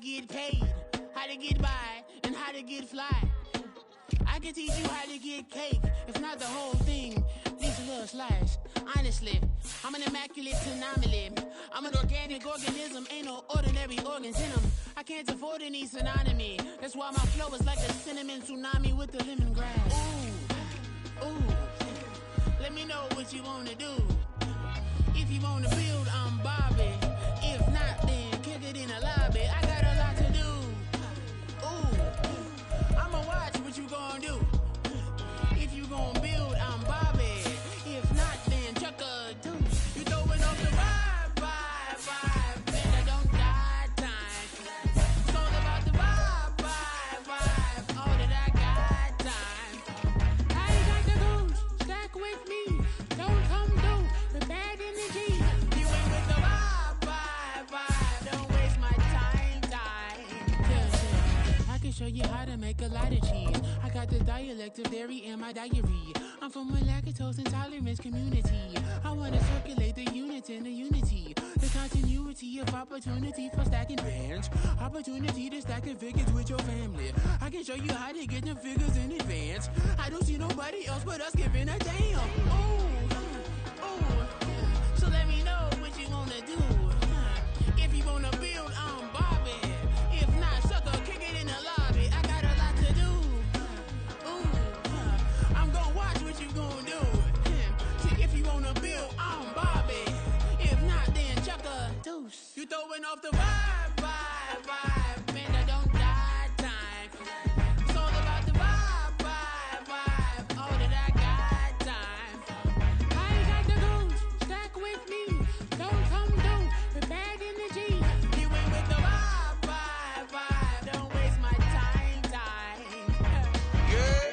get paid, how to get by, and how to get fly. I can teach you how to get cake, if not the whole thing, just a little slice. Honestly, I'm an immaculate anomaly. I'm an organic organism, ain't no ordinary organs in them. I can't afford any synonymy. That's why my flow is like a cinnamon tsunami with the lemongrass. Ooh, ooh. Let me know what you wanna do. If you wanna build, I'm Bobby. If not, then kick it in the lobby. I got a lot to do. Ooh, I'ma watch what you gonna do. If you gonna build, I'm Bobby. If not, then chuck a deuce. You throwing off the vibe, man, I don't die time. It's all about the vibe, all that I got time. I got the goose, stack with me. Don't come through with bad energy. You ain't with the vibe, don't waste my time. Yeah, I can show you how to make a lot of cheese. I got the dialect of dairy in my diary. I'm from a lactose intolerance community. I wanna circulate the units in the unity. The continuity of opportunity for stacking bands. Opportunity to stack the figures with your family. I can show you how to get the figures in advance. I don't see nobody else but us giving a damn. Ooh. So let me know what you wanna do. If you wanna build, I'm Bobby. If not, sucker, kick it in the lobby. I got a lot to do. Ooh, I'm gonna watch what you gonna do. See, if you wanna build, I'm Bobby. If not, then chuck a deuce. You throwing off the vibe, man, I don't die time. It's all about the vibe, all that I got time. I got the goose, stack with me. Don't come through with bad energy. You ain't with the vibe, don't waste my time. Yeah,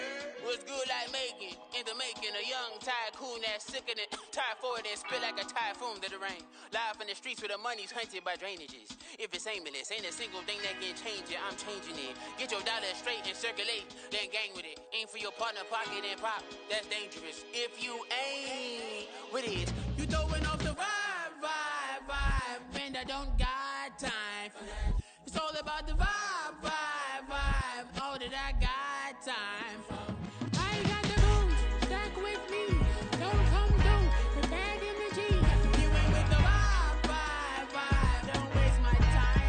what's good like making, in the making, a young tycoon that's sickening, tie forward and spit like a typhoon to the rain. Live in the streets where the money's hunted by drainages. If it's aimless, ain't a single thing that can change it, I'm changing it. Get your dollar straight and circulate, then gang with it. Aim for your partner, pocket and pop, that's dangerous. If you ain't with it, you throwing off the vibe, man, I don't got time for that. It's all about the vibe, all that I got time for. I got the goose, stack with me. Don't come through with bad energy. You ain't with the vibe, don't waste my time.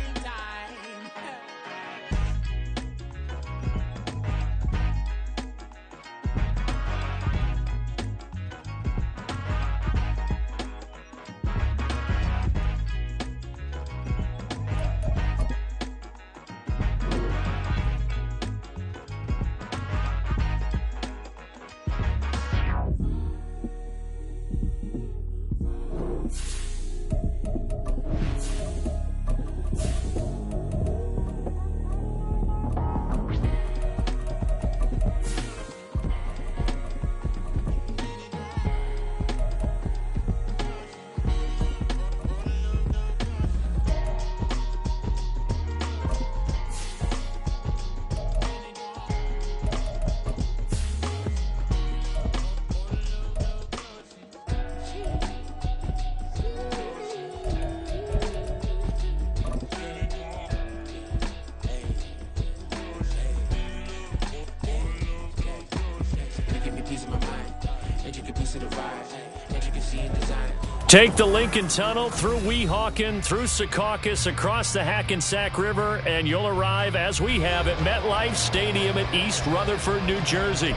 Take the Lincoln Tunnel through Weehawken, through Secaucus, across the Hackensack River, and you'll arrive, as we have, at MetLife Stadium in East Rutherford, New Jersey.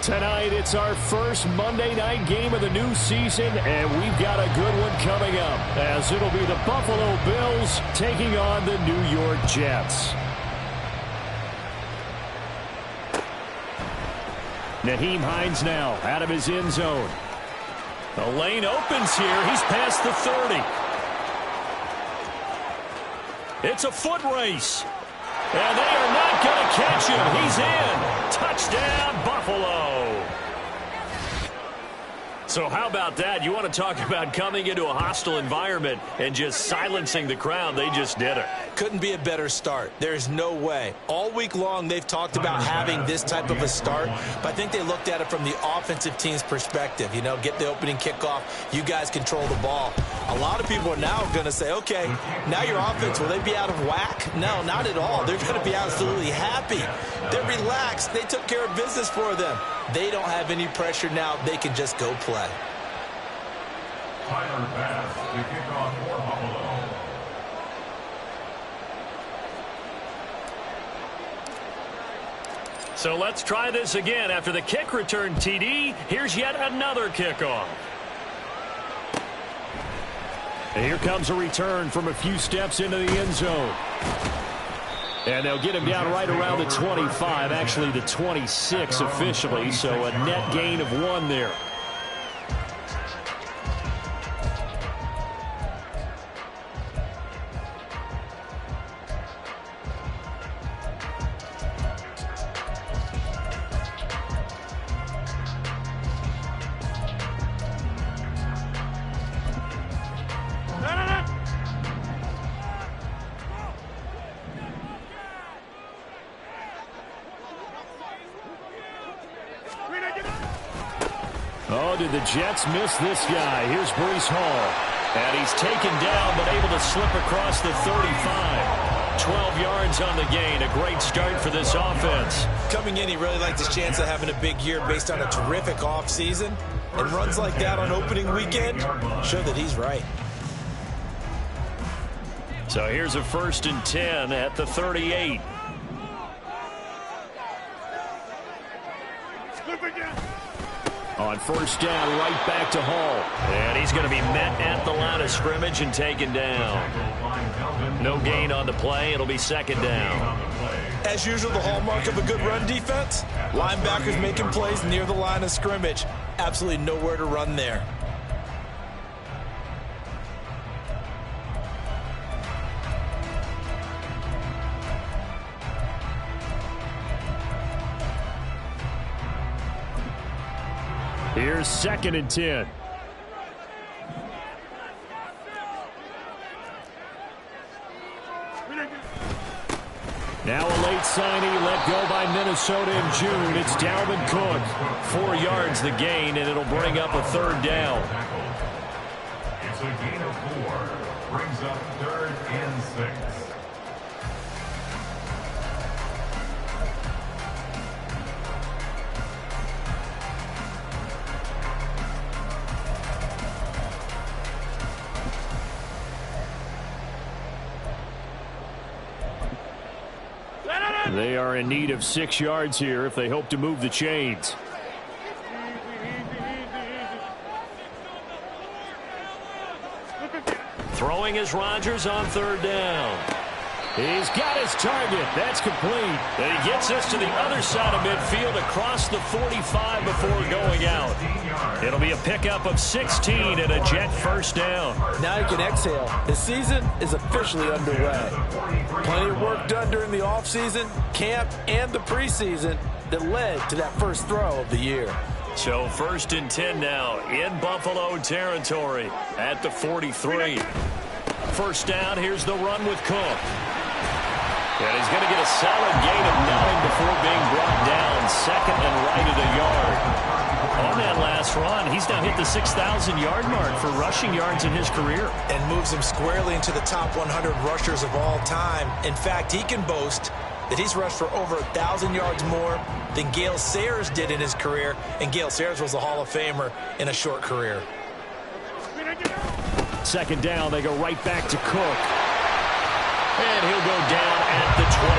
Tonight, it's our first Monday night game of the new season, and we've got a good one coming up, as it'll be the Buffalo Bills taking on the New York Jets. Nyheim Hines now out of his end zone. The lane opens here. He's past the 30. It's a foot race. And they are not going to catch him. He's in. Touchdown, Buffalo. So how about that? You want to talk about coming into a hostile environment and just silencing the crowd. They just did it. Couldn't be a better start. There's no way. All week long they've talked about having this type of a start, but I think they looked at it from the offensive team's perspective. You know, get the opening kickoff. You guys control the ball. A lot of people are now going to say, okay, now your offense, will they be out of whack? No, not at all. They're going to be absolutely happy. They're relaxed. They took care of business for them. They don't have any pressure now. They can just go play. Tyler Bass to kick off for Buffalo. So let's try this again. After the kick return TD, here's yet another kickoff. And here comes a return from a few steps into the end zone. And they'll get him down right around the 25, actually the 26 officially, so a net gain of 1 there. Oh, did the Jets miss this guy? Here's Breece Hall. And he's taken down, but able to slip across the 35. 12 yards on the gain. A great start for this offense. Coming in, he really liked his chance of having a big year based on a terrific offseason. And runs like that on opening weekend show that he's right. So here's a 1st and 10 at the 38. On 1st down, right back to Hall. And he's going to be met at the line of scrimmage and taken down. No gain on the play. It'll be 2nd down. As usual, the hallmark of a good run defense, linebackers making plays near the line of scrimmage. Absolutely nowhere to run there. Here's 2nd and 10. Now a late signing let go by Minnesota in June. It's Dalvin Cook. 4 yards the gain, and it'll bring up a 3rd down. It's a gain of 4. Brings up 3rd and 6. They are in need of 6 yards here if they hope to move the chains. Throwing is Rodgers on 3rd down. He's got his target. That's complete. And he gets us to the other side of midfield across the 45 before going out. It'll be a pickup of 16 and a Jet 1st down. Now you can exhale. The season is officially underway. Plenty of work done during the offseason, camp, and the preseason that led to that first throw of the year. So 1st and 10 now in Buffalo territory at the 43. 1st down, here's the run with Cook. And he's going to get a solid gain of 9 before being brought down. 2nd and right at a yard. On that last run, he's now hit the 6,000-yard mark for rushing yards in his career. And moves him squarely into the top 100 rushers of all time. In fact, he can boast that he's rushed for over 1,000 yards more than Gale Sayers did in his career. And Gale Sayers was a Hall of Famer in a short career. 2nd down, they go right back to Cook. And he'll go down at the 28.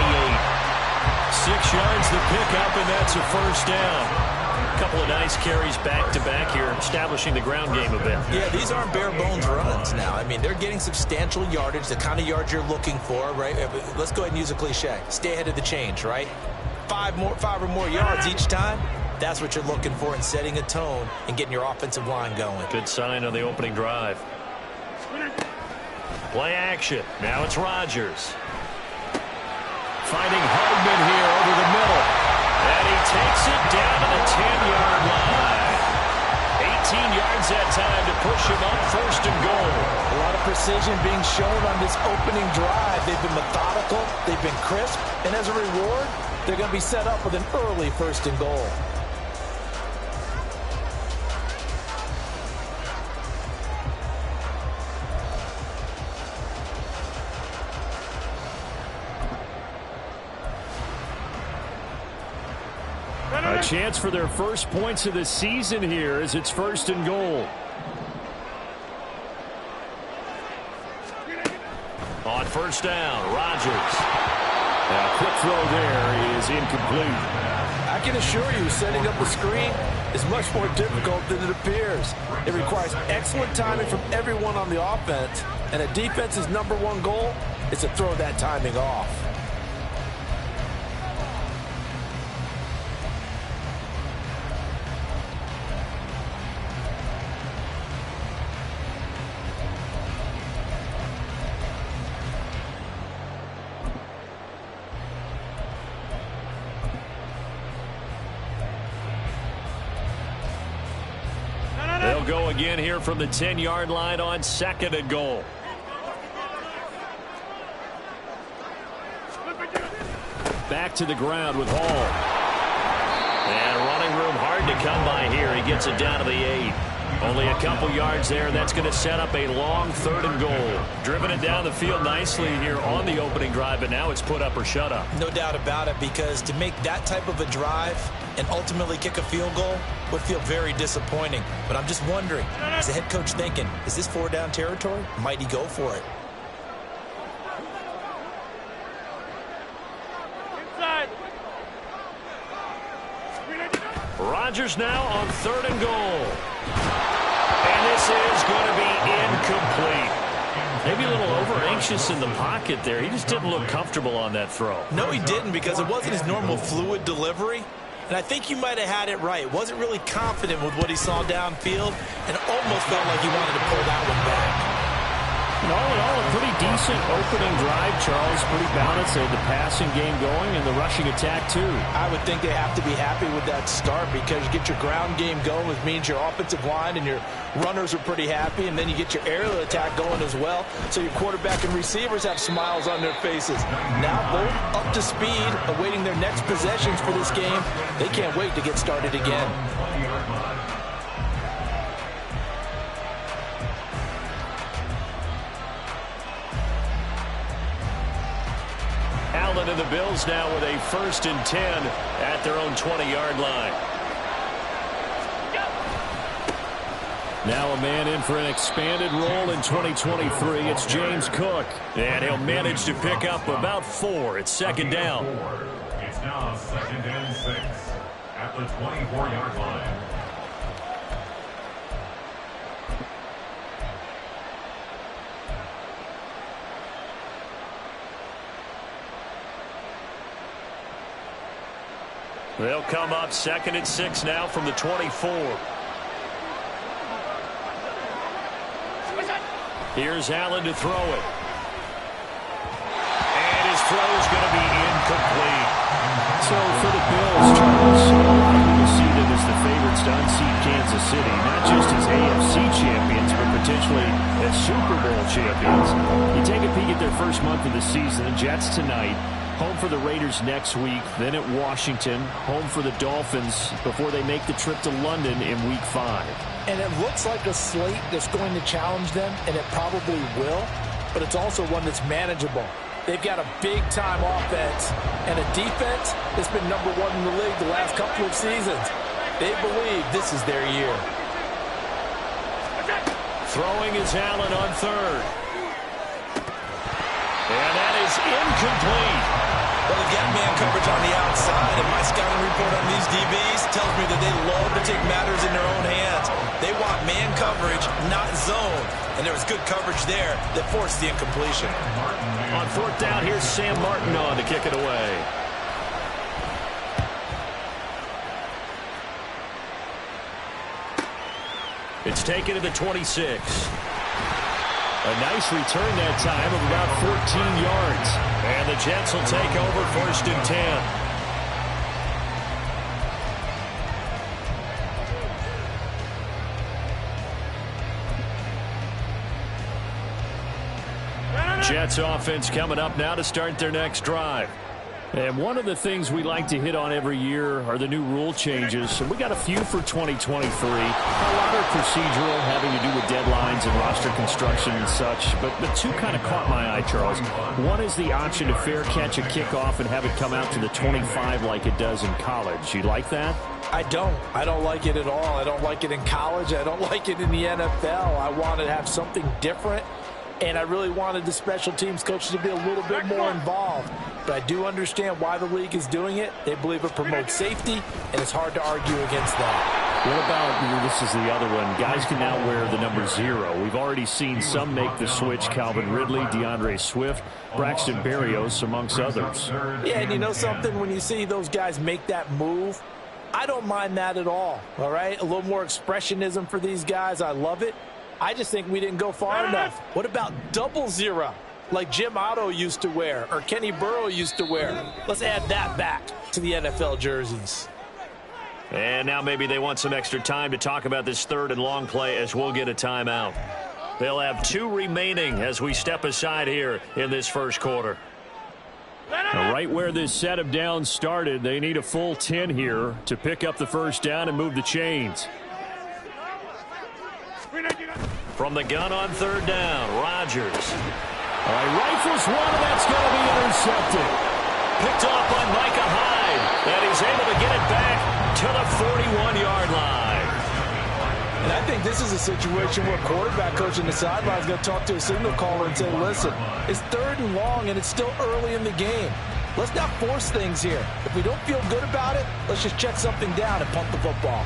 6 yards the pickup, and that's a 1st down. A couple of nice carries back-to-back here, establishing the ground game a bit. Yeah, these aren't bare-bones runs now. I mean, they're getting substantial yardage, the kind of yards you're looking for, right? Let's go ahead and use a cliche. Stay ahead of the change, right? 5 or more yards each time. That's what you're looking for in setting a tone and getting your offensive line going. Good sign on the opening drive. Play action. Now it's Rodgers. Finding Hardman here over the middle. And he takes it down to the 10-yard line. yards that time to push him up 1st and goal. A lot of precision being shown on this opening drive. They've been methodical, they've been crisp, and as a reward, they're going to be set up with an early 1st and goal. A chance for their first points of the season here as it's 1st and goal. On 1st down, Rodgers. A quick throw there is incomplete. I can assure you, setting up a screen is much more difficult than it appears. It requires excellent timing from everyone on the offense, and a defense's #1 goal is to throw that timing off. They'll go again here from the 10-yard line on 2nd and goal. Back to the ground with Hall. And running room hard to come by here. He gets it down to the 8. Only a couple yards there. That's going to set up a long 3rd and goal. Driven it down the field nicely here on the opening drive, but now it's put up or shut up. No doubt about it, because to make that type of a drive and ultimately kick a field goal would feel very disappointing. But I'm just wondering, is the head coach thinking, is this 4-down territory? Might he go for it? Rodgers now on 3rd and goal. And this is going to be incomplete. Maybe a little over-anxious in the pocket there. He just didn't look comfortable on that throw. No, he didn't, because it wasn't his normal fluid delivery. And I think you might have had it right. Wasn't really confident with what he saw downfield, and almost felt like he wanted to pull that one back. And all in all, a pretty decent opening drive, Charles. Pretty balanced. They had the passing game going and the rushing attack, too. I would think they have to be happy with that start, because you get your ground game going, which means your offensive line and your runners are pretty happy, and then you get your aerial attack going as well. So your quarterback and receivers have smiles on their faces. Now both up to speed, awaiting their next possessions for this game. They can't wait to get started again. Allen and the Bills now with a 1st and 10 at their own 20-yard line. Now a man in for an expanded role in 2023. It's James Cook. And he'll manage to pick up about 4. It's 2nd down. It's now 2nd and 6 at the 24-yard line. They'll come up 2nd and 6 now from the 24. Here's Allen to throw it. And his throw is going to be incomplete. So for the Bills, Charles, a lot of people see them as the favorites to unseat Kansas City, not just as AFC champions, but potentially as Super Bowl champions. You take a peek at their first month of the season, the Jets tonight, home for the Raiders next week, then at Washington, home for the Dolphins before they make the trip to London in Week 5. And it looks like a slate that's going to challenge them, and it probably will, but it's also one that's manageable. They've got a big-time offense and a defense that's been #1 in the league the last couple of seasons. They believe this is their year. Throwing is Allen on 3rd. And that is incomplete. Well, they've got man coverage on the outside, and my scouting report on these DBs tells me that they love to take matters in their own hands. They want man coverage, not zone. And there was good coverage there that forced the incompletion. On 4th down, here's Sam Martin on to kick it away. It's taken to the 26. A nice return that time of about 14 yards. And the Jets will take over 1st and 10. Jets offense coming up now to start their next drive. And one of the things we like to hit on every year are the new rule changes. And we got a few for 2023. A lot are procedural, having to do with deadlines and roster construction and such. But two kind of caught my eye, Charles. One is the option to fair catch a kickoff and have it come out to the 25 like it does in college. You like that? I don't like it at all. I don't like it in college. I don't like it in the NFL. I want to have something different. And I really wanted the special teams coaches to be a little bit more involved. But I do understand why the league is doing it. They believe it promotes safety, and it's hard to argue against that. What about, this is the other one, guys can now wear the number 0. We've already seen some make the switch, Calvin Ridley, DeAndre Swift, Braxton Berrios, amongst others. Yeah, and you know something? When you see those guys make that move, I don't mind that at all right? A little more expressionism for these guys. I love it. I just think we didn't go far enough. What about 00, like Jim Otto used to wear or Kenny Burrow used to wear? Let's add that back to the NFL jerseys. And now maybe they want some extra time to talk about this third and long play as we'll get a timeout. They'll have 2 remaining as we step aside here in this first quarter. Now, right where this set of downs started, they need a full 10 here to pick up the first down and move the chains. From the gun on third down, Rodgers. All right, rifles one, and that's going to be intercepted. Picked off by Micah Hyde, and he's able to get it back to the 41-yard line. And I think this is a situation where quarterback coach in the sideline is going to talk to a signal caller and say, listen, it's third and long, and it's still early in the game. Let's not force things here. If we don't feel good about it, let's just check something down and punt the football.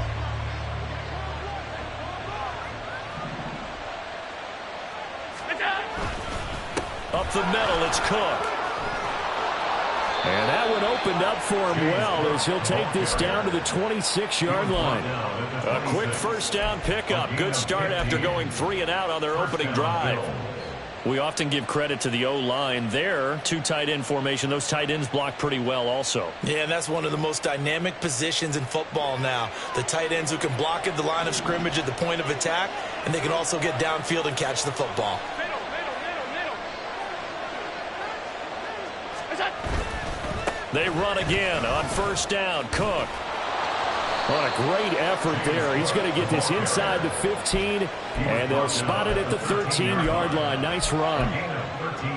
Up the middle, it's Cook. And that one opened up for him well as he'll take this down to the 26-yard line. A quick first down pickup. Good start after going 3 and out on their opening drive. We often give credit to the O-line there. 2 tight end formation. Those tight ends block pretty well also. Yeah, and that's one of the most dynamic positions in football now. The tight ends who can block at the line of scrimmage at the point of attack, and they can also get downfield and catch the football. They run again on first down. Cook. What a great effort there. He's going to get this inside the 15, and they'll spot it at the 13-yard line. Nice run.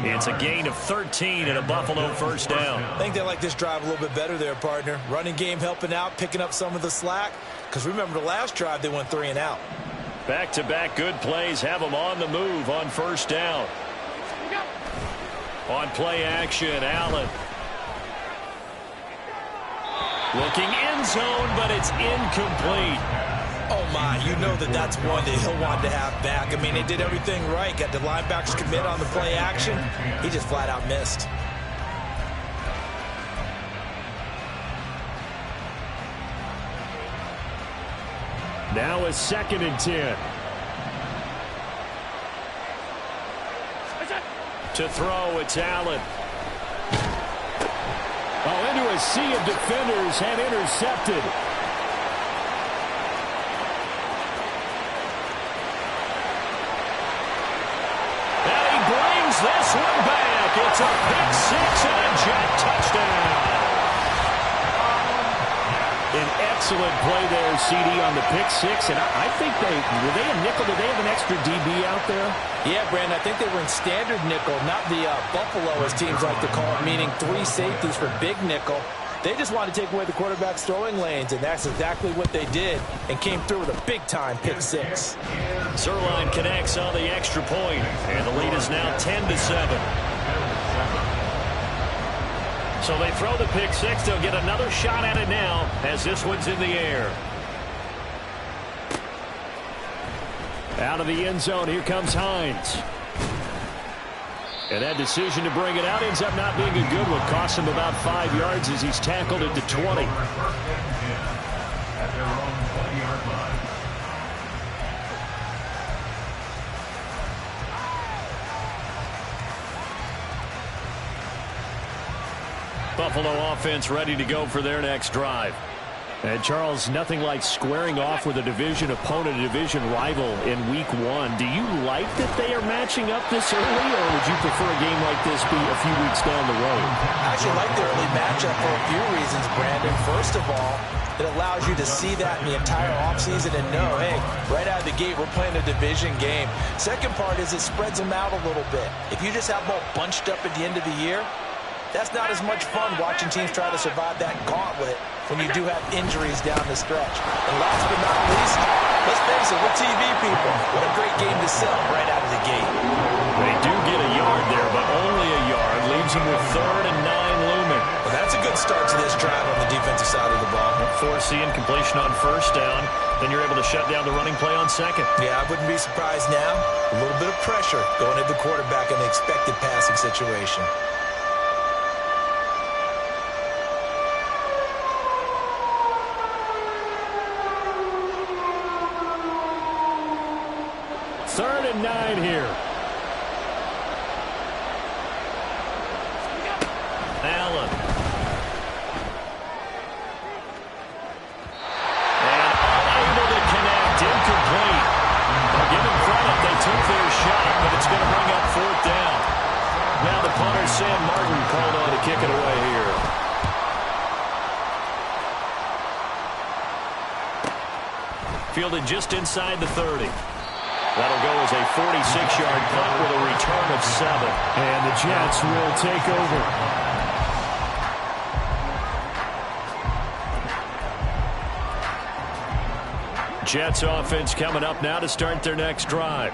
It's a gain of 13 and a Buffalo first down. I think they like this drive a little bit better there, partner. Running game helping out, picking up some of the slack. Because remember the last drive, they went 3 and out. Back-to-back good plays have them on the move on first down. On play action, Allen. Looking end zone, but it's incomplete. Oh, my. You know that's one that he'll want to have back. I mean, they did everything right. Got the linebackers commit on the play action. He just flat out missed. Now a 2nd and 10. To throw, it's Allen. Oh, into a sea of defenders and intercepted. And he brings this one back. It's a pick 6 and a Jet touchdown. An excellent play there, CD, on the pick 6. And I think were they a nickel? Did they have an extra DB out there? Yeah, Brandon, I think they were in standard nickel, not the Buffalo, as teams like to call it, meaning 3 safeties for big nickel. They just wanted to take away the quarterback's throwing lanes, and that's exactly what they did, and came through with a big-time pick 6. Zerline connects on the extra point, and the lead is now 10-7. So they throw the pick 6. They'll get another shot at it now as this one's in the air. Out of the end zone, here comes Hines. And that decision to bring it out ends up not being a good one. Costs him about 5 yards as he's tackled at the 20. At their own 20-yard line. Buffalo offense ready to go for their next drive. And, Charles, nothing like squaring off with a division opponent, a division rival in Week 1. Do you like that they are matching up this early, or would you prefer a game like this be a few weeks down the road? I actually like the early matchup for a few reasons, Brandon. First of all, it allows you to see that in the entire offseason and know, hey, right out of the gate, we're playing a division game. Second part is it spreads them out a little bit. If you just have them all bunched up at the end of the year, that's not as much fun watching teams try to survive that gauntlet when you do have injuries down the stretch. And last but not least, let's face it, we're TV people. What a great game to sell right out of the gate. They do get a yard there, but only a yard. Leaves them with 3rd and 9 looming. Well, that's a good start to this drive on the defensive side of the ball. Force the incompletion on 1st down. Then you're able to shut down the running play on 2nd. Yeah, I wouldn't be surprised now. A little bit of pressure going at the quarterback in an expected passing situation. Third and 9 here. Allen. And unable to connect. Incomplete. Well, give them credit. They took their shot, but it's going to bring up 4th down. Now the punter, Sam Martin, called on to kick it away here. Fielded just inside the 30. That'll go as a 46-yard punt with a return of 7. And the Jets will take over. Jets offense coming up now to start their next drive.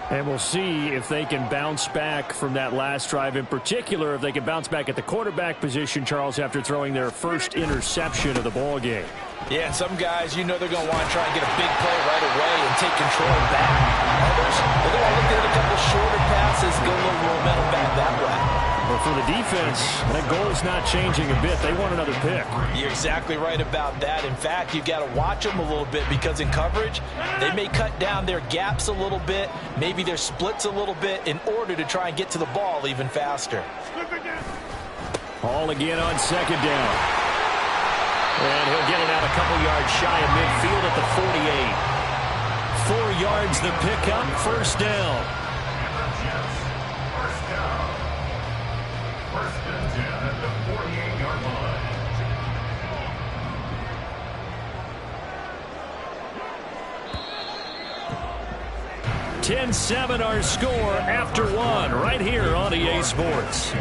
And we'll see if they can bounce back from that last drive. In particular, if they can bounce back at the quarterback position, Charles, after throwing their first interception of the ball game. Yeah, and some guys, you know they're going to want to try and get a big play right away and take control back. Others, they're going to look at a couple shorter passes, get a little momentum back that way. But for the defense, that goal's not changing a bit. They want another pick. You're exactly right about that. In fact, you've got to watch them a little bit because in coverage, they may cut down their gaps a little bit, maybe their splits a little bit in order to try and get to the ball even faster. Ball again on 2nd down. And he'll get it out a couple yards shy of midfield at the 48. 4 yards the pickup, 1st down. First and 10 at the 48-yard line. 10-7 our score after 1 right here on EA Sports.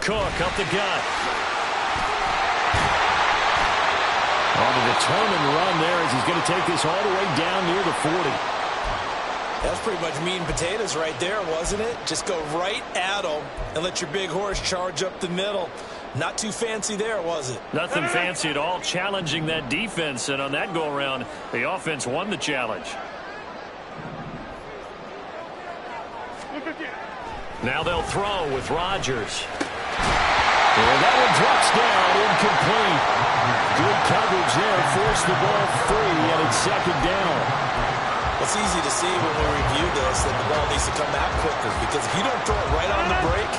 Cook up the gut. On a determined run there as he's going to take this all the way down near the 40. That's pretty much meat and potatoes right there, wasn't it? Just go right at them and let your big horse charge up the middle. Not too fancy there, was it? Nothing fancy at all, challenging that defense. And on that go-around, the offense won the challenge. Now they'll throw with Rodgers. And that one drops down, incomplete. Good coverage there, forced the ball free, and it's 2nd down. It's easy to see when we review this that the ball needs to come out quicker because if you don't throw it right on the break,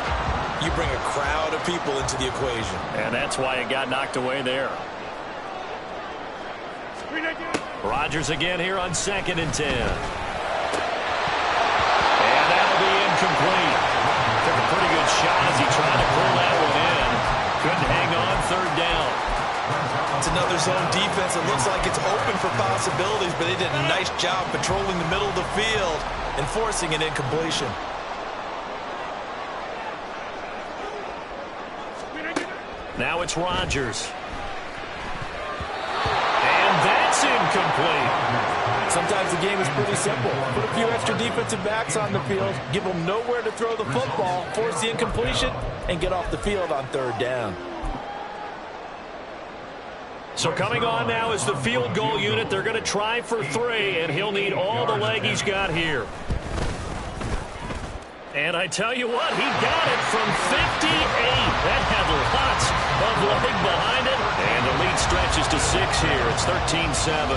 you bring a crowd of people into the equation. And that's why it got knocked away there. Rodgers again here on 2nd and 10. And that'll be incomplete. Took a pretty good shot as he tried to pull that one in. Couldn't hang on, 3rd down. It's another zone defense. It looks like it's open for possibilities, but they did a nice job patrolling the middle of the field and forcing an incompletion. Now it's Rodgers. And that's incomplete. Sometimes the game is pretty simple. Put a few extra defensive backs on the field, give them nowhere to throw the football, force the incompletion, and get off the field on 3rd down. So coming on now is the field goal unit. They're going to try for 3, and he'll need all the leg he's got here. And I tell you what, he got it from 58. That had lots of leg behind it. And the lead stretches to 6 here. It's 13-7.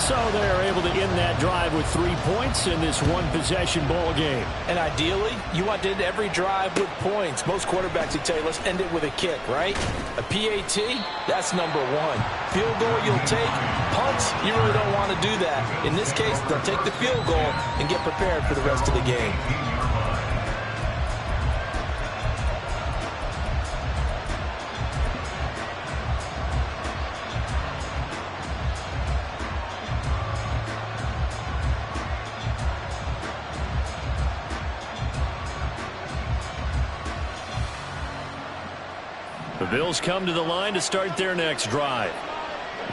So they're able to end that drive with 3 points in this one-possession ball game. And ideally, you want to end every drive with points. Most quarterbacks would tell you, let's end it with a kick, right? A PAT, that's number one. Field goal you'll take. Punts, you really don't want to do that. In this case, they'll take the field goal and get prepared for the rest of the game. The Bills come to the line to start their next drive.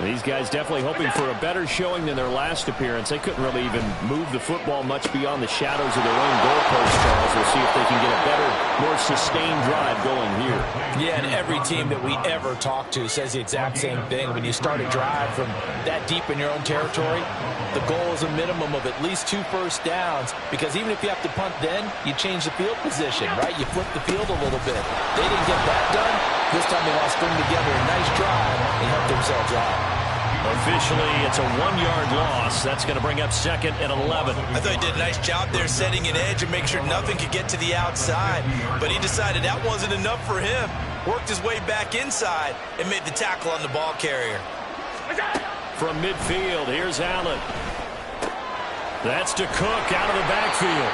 These guys definitely hoping for a better showing than their last appearance. They couldn't really even move the football much beyond the shadows of their own goalpost, Charles. We'll see if they can get a better, more sustained drive going here. Yeah, and every team that we ever talk to says the exact same thing. When you start a drive from that deep in your own territory, the goal is a minimum of at least 2 first downs, because even if you have to punt then, you change the field position, right? You flip the field a little bit. They didn't get that done. This time they want to string together a nice drive and help themselves out. Officially, it's a 1-yard loss. That's going to bring up 2nd and 11. I thought he did a nice job there setting an edge and make sure nothing could get to the outside. But he decided that wasn't enough for him. Worked his way back inside and made the tackle on the ball carrier. From midfield, here's Allen. That's to Cook out of the backfield.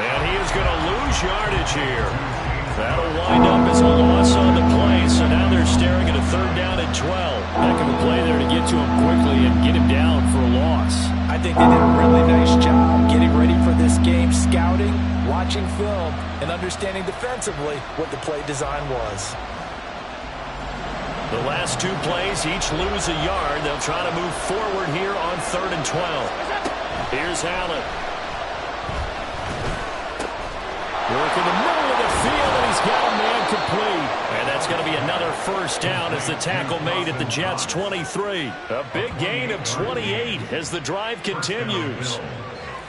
And he is going to lose yardage here. That'll wind up as a loss on the play. So now they're staring at a 3rd down and 12. Heck of a play there to get to him quickly and get him down for a loss. I think they did a really nice job getting ready for this game, scouting, watching film, and understanding defensively what the play design was. The last 2 plays each lose a yard. They'll try to move forward here on 3rd and 12. Here's Allen. Work in the middle of the field, and he's got a man complete. And that's going to be another first down as the tackle made at the Jets' 23. A big gain of 28 as the drive continues.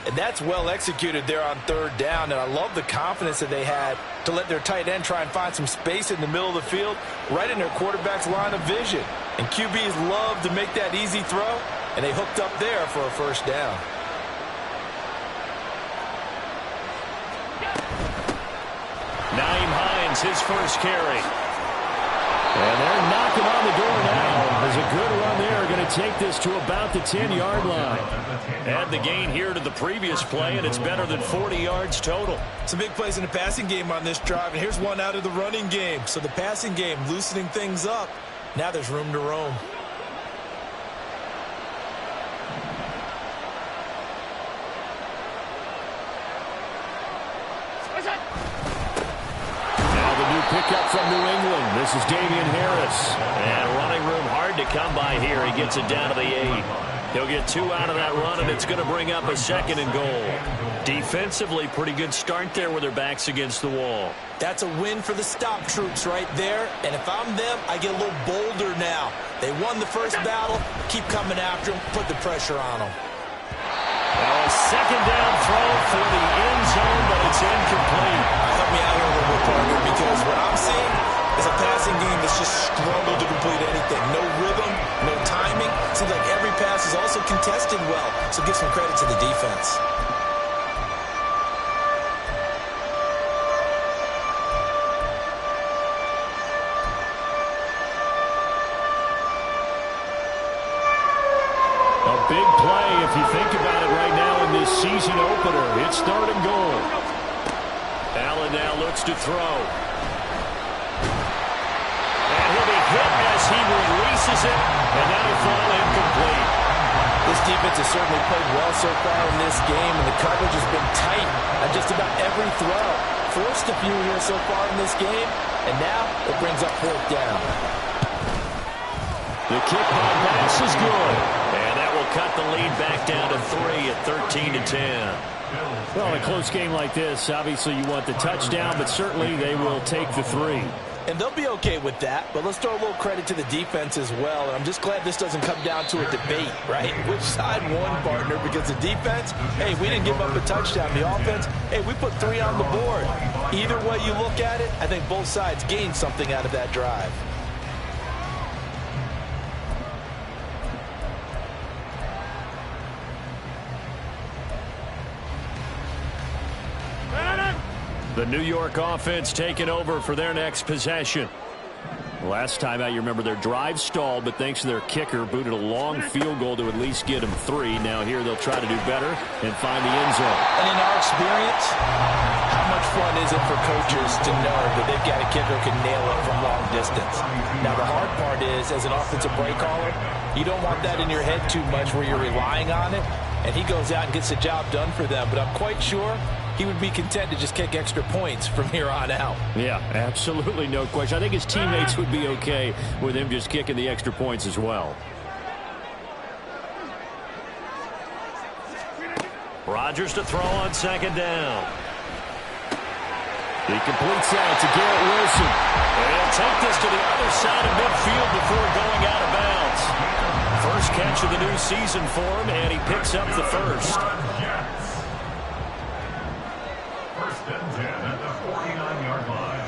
And that's well executed there on 3rd down, and I love the confidence that they had to let their tight end try and find some space in the middle of the field, right in their quarterback's line of vision. And QBs love to make that easy throw, and they hooked up there for a first down. Naeem Hines, his first carry. And they're knocking on the door now. There's a good run there. Going to take this to about the 10-yard line. Add the gain here to the previous play, and it's better than 40 yards total. Some big plays in the passing game on this drive, and here's one out of the running game. So the passing game loosening things up. Now there's room to roam. Pickup from New England. This is Damian Harris. And running room hard to come by here. He gets it down to the 8. He'll get 2 out of that run, and it's going to bring up a 2nd and goal. Defensively, pretty good start there with their backs against the wall. That's a win for the stop troops right there. And if I'm them, I get a little bolder now. They won the first battle. Keep coming after them. Put the pressure on them. Well, a 2nd down throw for the end zone, but it's incomplete. Help me out here a little bit, partner, because what I'm seeing is a passing game that's just struggled to complete anything. No rhythm, no timing. Seems like every pass is also contested well, so give some credit to the defense. A big play if you think about it right now in this season opener. It's 3rd and goal. Allen now looks to throw. And he'll be hit as he releases it, and that'll fall incomplete. This defense has certainly played well so far in this game, and the coverage has been tight on just about every throw. Forced a few here so far in this game, and now it brings up 4th down. The kick by pass is good, and that will cut the lead back down to 3 at 13-10. Well, in a close game like this, obviously you want the touchdown, but certainly they will take the 3. And they'll be okay with that, but let's throw a little credit to the defense as well. And I'm just glad this doesn't come down to a debate, right? Which side won, partner? Because the defense, hey, we didn't give up a touchdown. The offense, hey, we put 3 on the board. Either way you look at it, I think both sides gained something out of that drive. The New York offense taking over for their next possession. Last time out, you remember their drive stalled, but thanks to their kicker, booted a long field goal to at least get them 3. Now here they'll try to do better and find the end zone. And in our experience, how much fun is it for coaches to know that they've got a kicker who can nail it from long distance? Now the hard part is, as an offensive play caller, you don't want that in your head too much where you're relying on it, and he goes out and gets the job done for them. But I'm quite sure he would be content to just kick extra points from here on out. Yeah, absolutely no question. I think his teammates would be okay with him just kicking the extra points as well. Rodgers to throw on second down. He completes out to Garrett Wilson. And he'll take this to the other side of midfield before going out of bounds. First catch of the new season for him, and he picks up the first. First and 10 at the 49-yard line.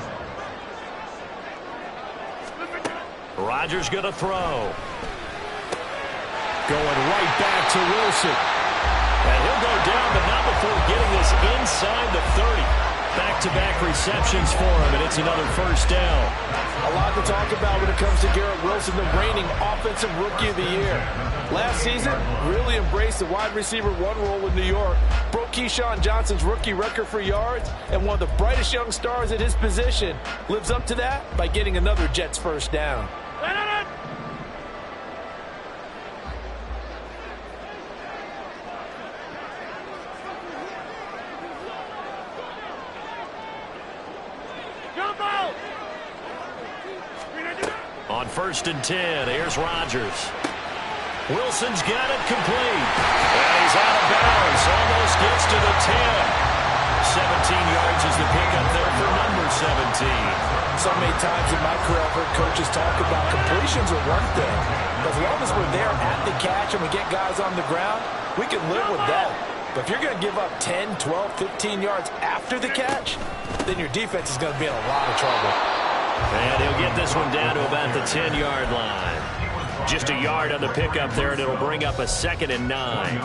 Rodgers going to throw. Going right back to Wilson. And he'll go down, but not before getting this inside the 30. Back-to-back receptions for him, and it's another first down. A lot to talk about when it comes to Garrett Wilson, the reigning offensive rookie of the year. Last season, really embraced the wide receiver 1 role in New York. Broke Keyshawn Johnson's rookie record for yards, and one of the brightest young stars at his position lives up to that by getting another Jets first down. On first and 10, here's Rodgers. Wilson's got it complete. And he's out of bounds. Almost gets to the 10. 17 yards is the pickup there for number 17. So many times in my career, I've heard coaches talk about completions are one thing. As long as we're there at the catch and we get guys on the ground, we can live with that. But if you're going to give up 10, 12, 15 yards after the catch, then your defense is going to be in a lot of trouble. And he'll get this one down to about the 10-yard line. Just a yard on the pickup there, and it'll bring up a 2nd and 9.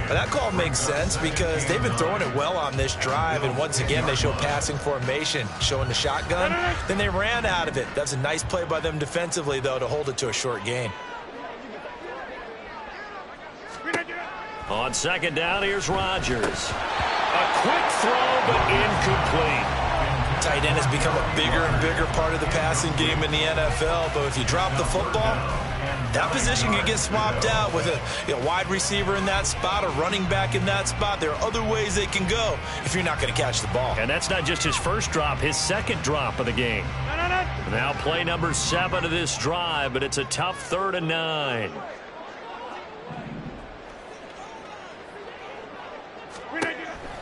That call makes sense because they've been throwing it well on this drive, and once again they show passing formation, showing the shotgun. Then they ran out of it. That's a nice play by them defensively, though, to hold it to a short gain. On second down, here's Rodgers. A quick throw, but incomplete. Tight end has become a bigger and bigger part of the passing game in the NFL, but if you drop the football, that position can get swapped out with a wide receiver in that spot, a running back in that spot. There are other ways they can go if you're not going to catch the ball. And that's not just his first drop, his second drop of the game. Now play number 7 of this drive, but it's a tough 3rd and 9.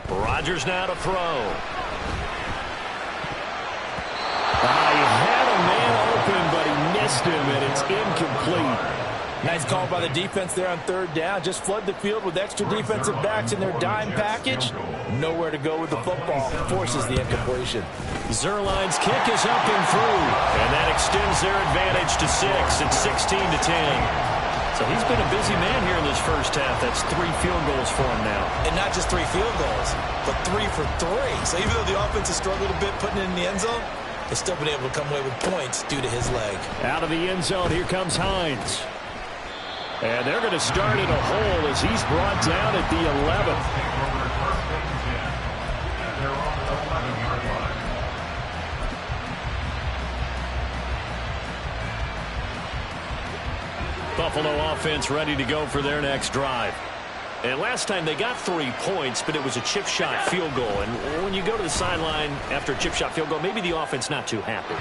Rodgers now to throw. He had a man open, but he missed him, and it's incomplete. Nice call by the defense there on 3rd down. Just flood the field with extra defensive backs in their dime package. Nowhere to go with the football. Forces the incompletion. Zerline's kick is up and through, and that extends their advantage to 6. It's 16 to 10. So he's been a busy man here in this first half. That's 3 field goals for him now. And not just 3 field goals, but 3 for 3. So even though the offense has struggled a bit putting it in the end zone, they've still been able to come away with points due to his leg. Out of the end zone, here comes Hines. And they're going to start in a hole as he's brought down at the 11th. Buffalo offense ready to go for their next drive. And last time they got 3 points, but it was a chip shot field goal. And when you go to the sideline after a chip shot field goal, maybe the offense not too happy.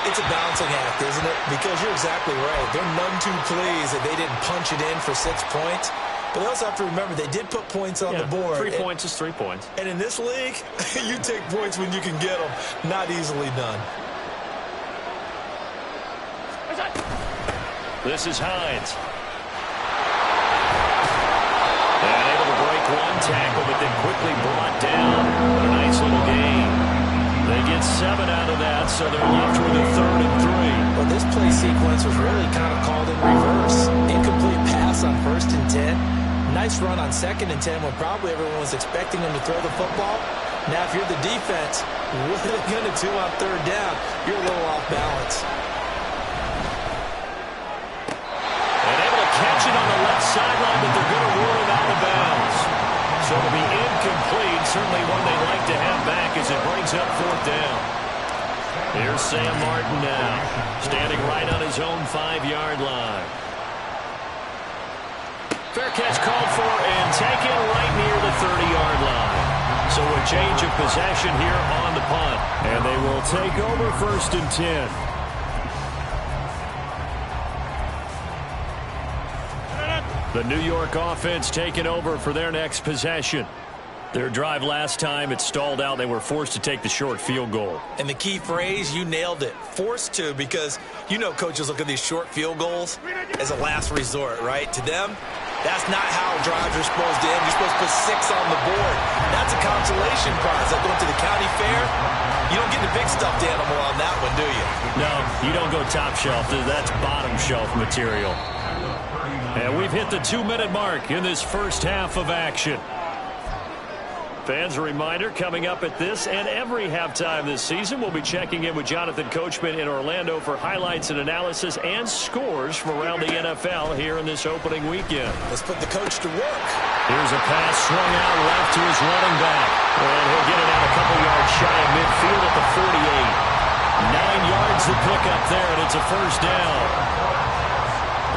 It's a balancing act, isn't it? Because you're exactly right. They're none too pleased that they didn't punch it in for 6 points. But they also have to remember they did put points on the board. 3 points is 3 points. And in this league, you take points when you can get them. Not easily done. This is Hines. And able to break one tackle, but then quickly brought down. But a nice little gain. They get 7 out of that, so they're left with a 3rd and 3. Well, this play sequence was really kind of called in reverse. Incomplete pass on 1st and 10. Nice run on 2nd and 10 when probably everyone was expecting him to throw the football. Now, if you're the defense, what are they going to do on 3rd down? You're a little off balance. And able to catch it on the left sideline, but they're going to rule it out of bounds. So it'll be incomplete. Certainly one they'd like to have back as it brings up 4th down. Here's Sam Martin now, standing right on his own 5-yard line. Fair catch called for and taken right near the 30-yard line. So a change of possession here on the punt. And they will take over 1st and 10. The New York offense taking over for their next possession. Their drive last time, it stalled out. They were forced to take the short field goal. And the key phrase, you nailed it. Forced to, because you know coaches look at these short field goals as a last resort, right? To them, that's not how drives are supposed to end. You're supposed to put 6 on the board. That's a consolation prize. Like going to the county fair, you don't get the big stuffed animal on that one, do you? No, you don't go top shelf. That's bottom shelf material. And we've hit the 2-minute mark in this first half of action. Fans, a reminder, coming up at this and every halftime this season, we'll be checking in with Jonathan Coachman in Orlando for highlights and analysis and scores from around the NFL here in this opening weekend. Let's put the coach to work. Here's a pass swung out left to his running back. And he'll get it out a couple yards shy of midfield at the 48. 9 yards to pick up there, and it's a 1st down.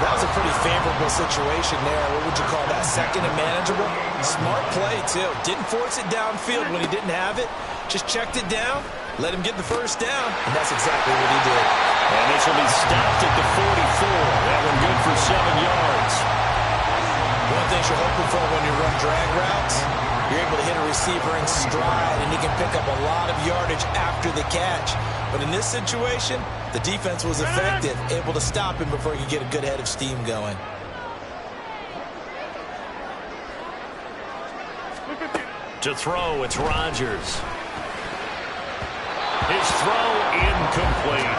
That was a pretty favorable situation there. What would you call that? 2nd and manageable? Smart play, too. Didn't force it downfield when he didn't have it. Just checked it down, let him get the 1st down, and that's exactly what he did. And this will be stopped at the 44. That one good for 7 yards. One thing you're hoping for when you run drag routes, you're able to hit a receiver in stride, and he can pick up a lot of yardage after the catch. But in this situation, the defense was effective, able to stop him before he could get a good head of steam going. To throw, it's Rodgers. His throw incomplete.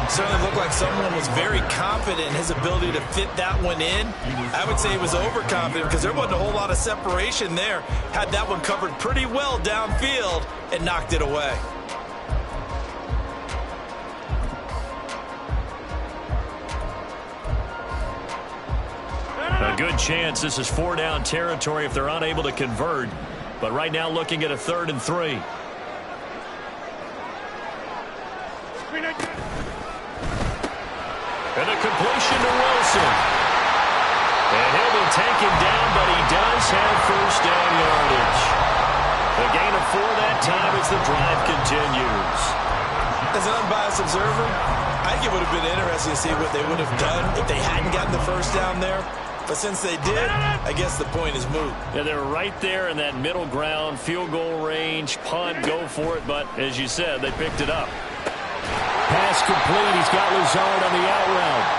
Certainly looked like someone was very confident in his ability to fit that one in. I would say he was overconfident because there wasn't a whole lot of separation there. Had that one covered pretty well downfield and knocked it away. A good chance this is 4-down territory if they're unable to convert. But right now looking at a 3rd and 3. And a completion to Wilson. And he'll be taken down, but he does have 1st down yardage. A gain of 4 that time as the drive continues. As an unbiased observer, I think it would have been interesting to see what they would have done if they hadn't gotten the 1st down there. But since they did, I guess the point is moot. Yeah, they're right there in that middle ground, field goal range, punt, go for it. But as you said, they picked it up. Pass complete. He's got Lazard on the out route.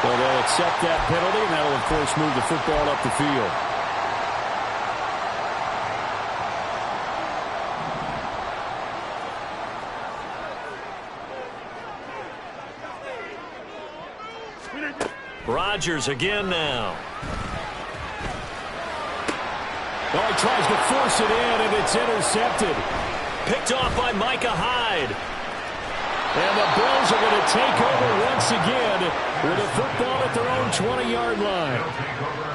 So they'll accept that penalty, and that'll, of course, move the football up the field. Rodgers again now. Oh, he tries to force it in, and it's intercepted. Picked off by Micah Hyde. And the Bills are going to take over once again with a football at their own 20-yard line.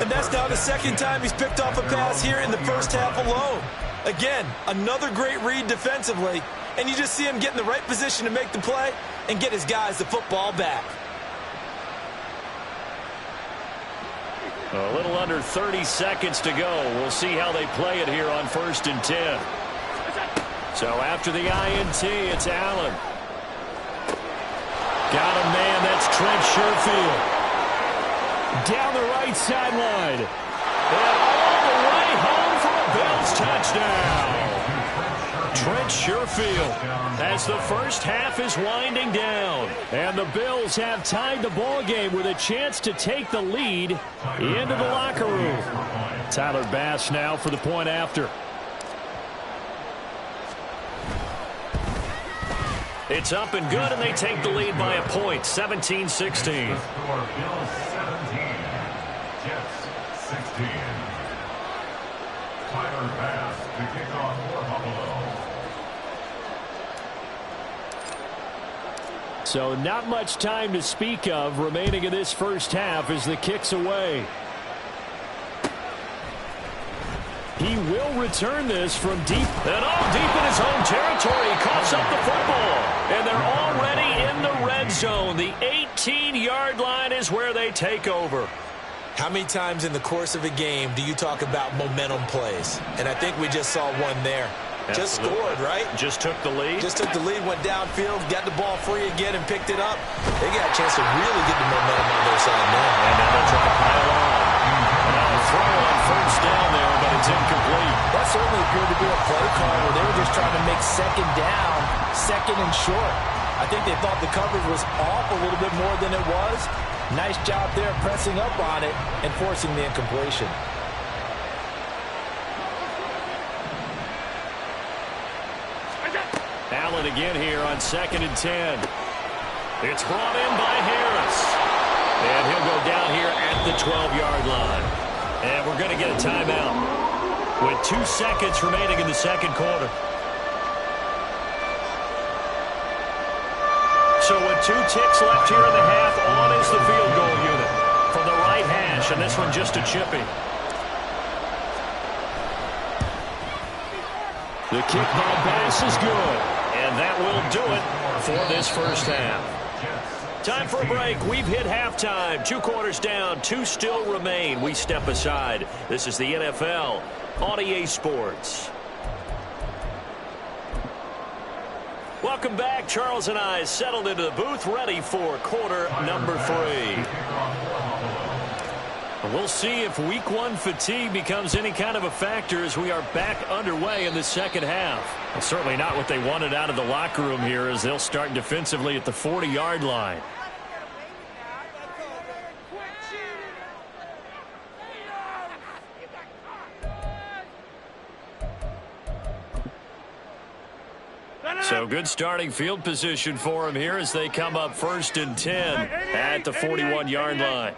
And that's now the 2nd time he's picked off a pass here in the first half alone. Again, another great read defensively, and you just see him get in the right position to make the play and get his guys the football back. A little under 30 seconds to go. We'll see how they play it here on 1st and 10. So after the INT, it's Allen. Got a man, that's Trent Sherfield. Down the right sideline. And all the way home for a Bills touchdown. Trent Sherfield, as the first half is winding down. And the Bills have tied the ball game with a chance to take the lead into the locker room. Tyler Bass now for the point after. It's up and good, and they take the lead by a point, 17-16. Bills 17, Jets 16. Tyler Bass to kick off for Buffalo. So not much time to speak of remaining in this first half as the kick's away. He will return this from deep, and deep in his own territory. He coughs up the football, and they're already in the red zone. The 18-yard line is where they take over. How many times in the course of a game do you talk about momentum plays? And I think we just saw one there. Absolutely. Just scored, right? Just took the lead. Just took the lead, went downfield, got the ball free again, and picked it up. They got a chance to really get the momentum on their side now. And now they'll try to pile on. And now a throw on first down there, but it's incomplete. That certainly appeared to be a play call where they were just trying to make second down, second and short. I think they thought the coverage was off a little bit more than it was. Nice job there pressing up on it and forcing the incompletion. Allen again here on 2nd and 10. It's brought in by Harris. And he'll go down here at the 12-yard line. And we're going to get a timeout with 2 seconds remaining in the second quarter. So with 2 ticks left here in the half, on is the field goal unit from the right hash, and this one just a chippy. The kick by Bass is good, and that will do it for this first half. Time for a break. We've hit halftime. 2 quarters down, 2 still remain. We step aside. This is the NFL on EA Sports. Welcome back. Charles and I settled into the booth, ready for quarter number 3. We'll see if week 1 fatigue becomes any kind of a factor as we are back underway in the second half. Well, certainly not what they wanted out of the locker room here as they'll start defensively at the 40-yard line. So good starting field position for him here as they come up 1st and 10 at the 41-yard line.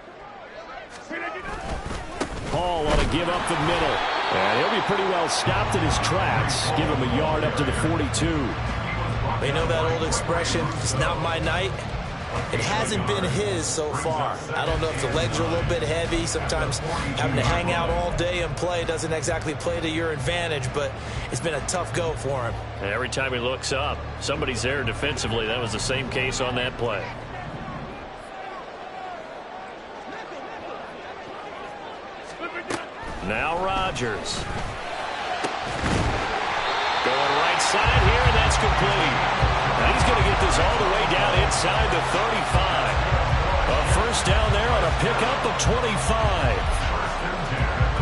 Paul want to give up the middle. And he'll be pretty well stopped in his tracks. Give him a yard up to the 42. They know that old expression, it's not my night. It hasn't been his so far. I don't know if the legs are a little bit heavy. Sometimes having to hang out all day and play doesn't exactly play to your advantage, but it's been a tough go for him. And every time he looks up, somebody's there defensively. That was the same case on that play. Now Rodgers. Going right side here, and that's complete. Now he's going to get this all the way down inside the 35. A first down there on a pickup of 25.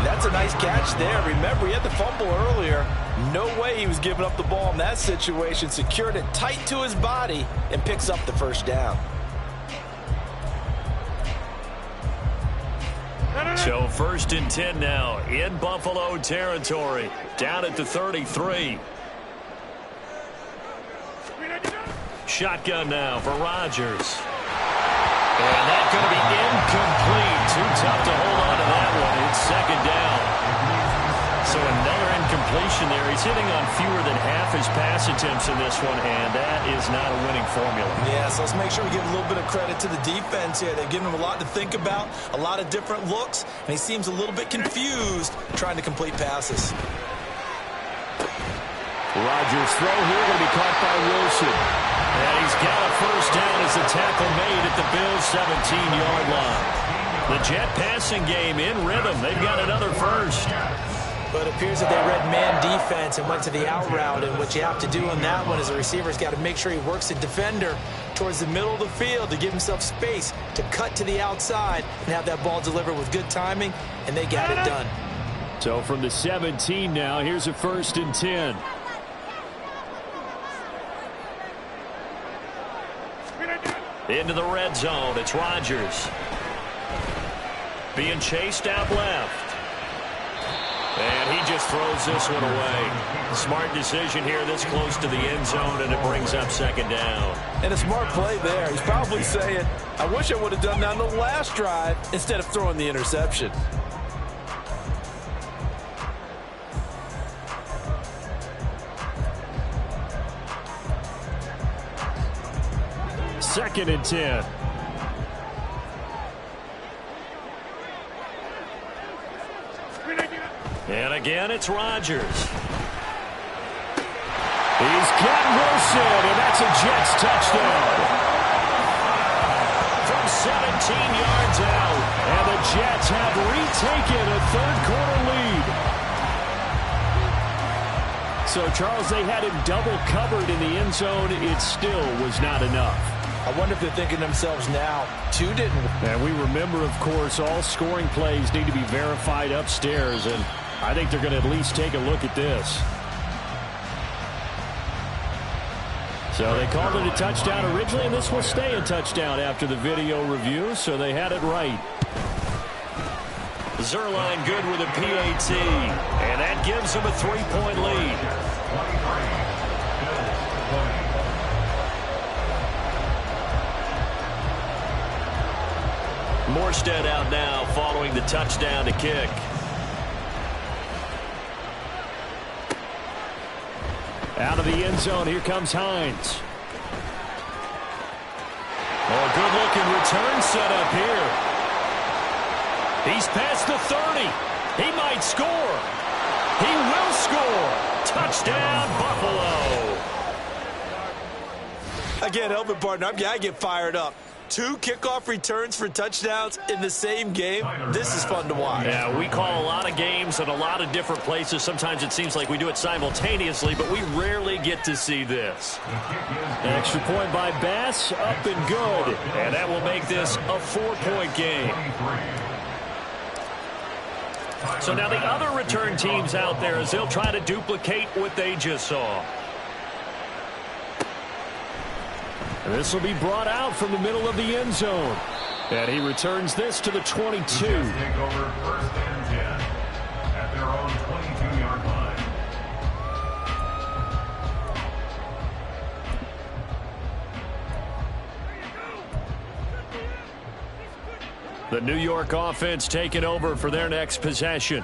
That's a nice catch there. Remember, he had the fumble earlier. No way he was giving up the ball in that situation. Secured it tight to his body and picks up the first down. So 1st and 10 now in Buffalo territory. Down at the 33. Shotgun now for Rodgers. And that's going to be incomplete. Too tough to hold on to that one. It's 2nd down. So another incompletion there. He's hitting on fewer than half his pass attempts in this one, and that is not a winning formula. Yeah, so let's make sure we give a little bit of credit to the defense here. They've given him a lot to think about, a lot of different looks, and he seems a little bit confused trying to complete passes. Rodgers' throw here going to be caught by Wilson. And he's got a first down as the tackle made at the Bills' 17-yard line. The Jet passing game in rhythm. They've got another first. But it appears that they read man defense and went to the out route, and what you have to do on that one is the receiver's got to make sure he works the defender towards the middle of the field to give himself space to cut to the outside and have that ball delivered with good timing, and they got it done. So from the 17 now, here's a 1st and 10. Into the red zone, it's Rodgers. Being chased out left. And he just throws this one away. Smart decision here this close to the end zone, and it brings up second down. And a smart play there. He's probably saying, I wish I would have done that on the last drive instead of throwing the interception. Second and 10. And again, it's Rodgers. He's got Wilson, and that's a Jets touchdown. From 17 yards out, and the Jets have retaken a third-quarter lead. So, Charles, they had him double covered in the end zone. It still was not enough. I wonder if they're thinking to themselves now, two didn't. And we remember, of course, all scoring plays need to be verified upstairs, and I think they're going to at least take a look at this. So they called it a touchdown originally, and this will stay a touchdown after the video review, so they had it right. Zerline good with a PAT, and that gives them a 3-point lead. Morstead out now following the touchdown to kick. Out of the end zone, here comes Hines. Oh, good-looking return set up here. He's past the 30. He might score. He will score. Touchdown, Buffalo. Again, help it, partner. I get fired up. 2 kickoff returns for touchdowns in the same game. This is fun to watch. Yeah, we call a lot of games in a lot of different places. Sometimes it seems like we do it simultaneously, but we rarely get to see this. An extra point by Bass, up and good. And that will make this a 4-point game. So now the other return teams out there, as they'll try to duplicate what they just saw. And this will be brought out from the middle of the end zone. And he returns this to the 22. The Jets take over first and 10 at their own 22-yard line. The New York offense taking over for their next possession.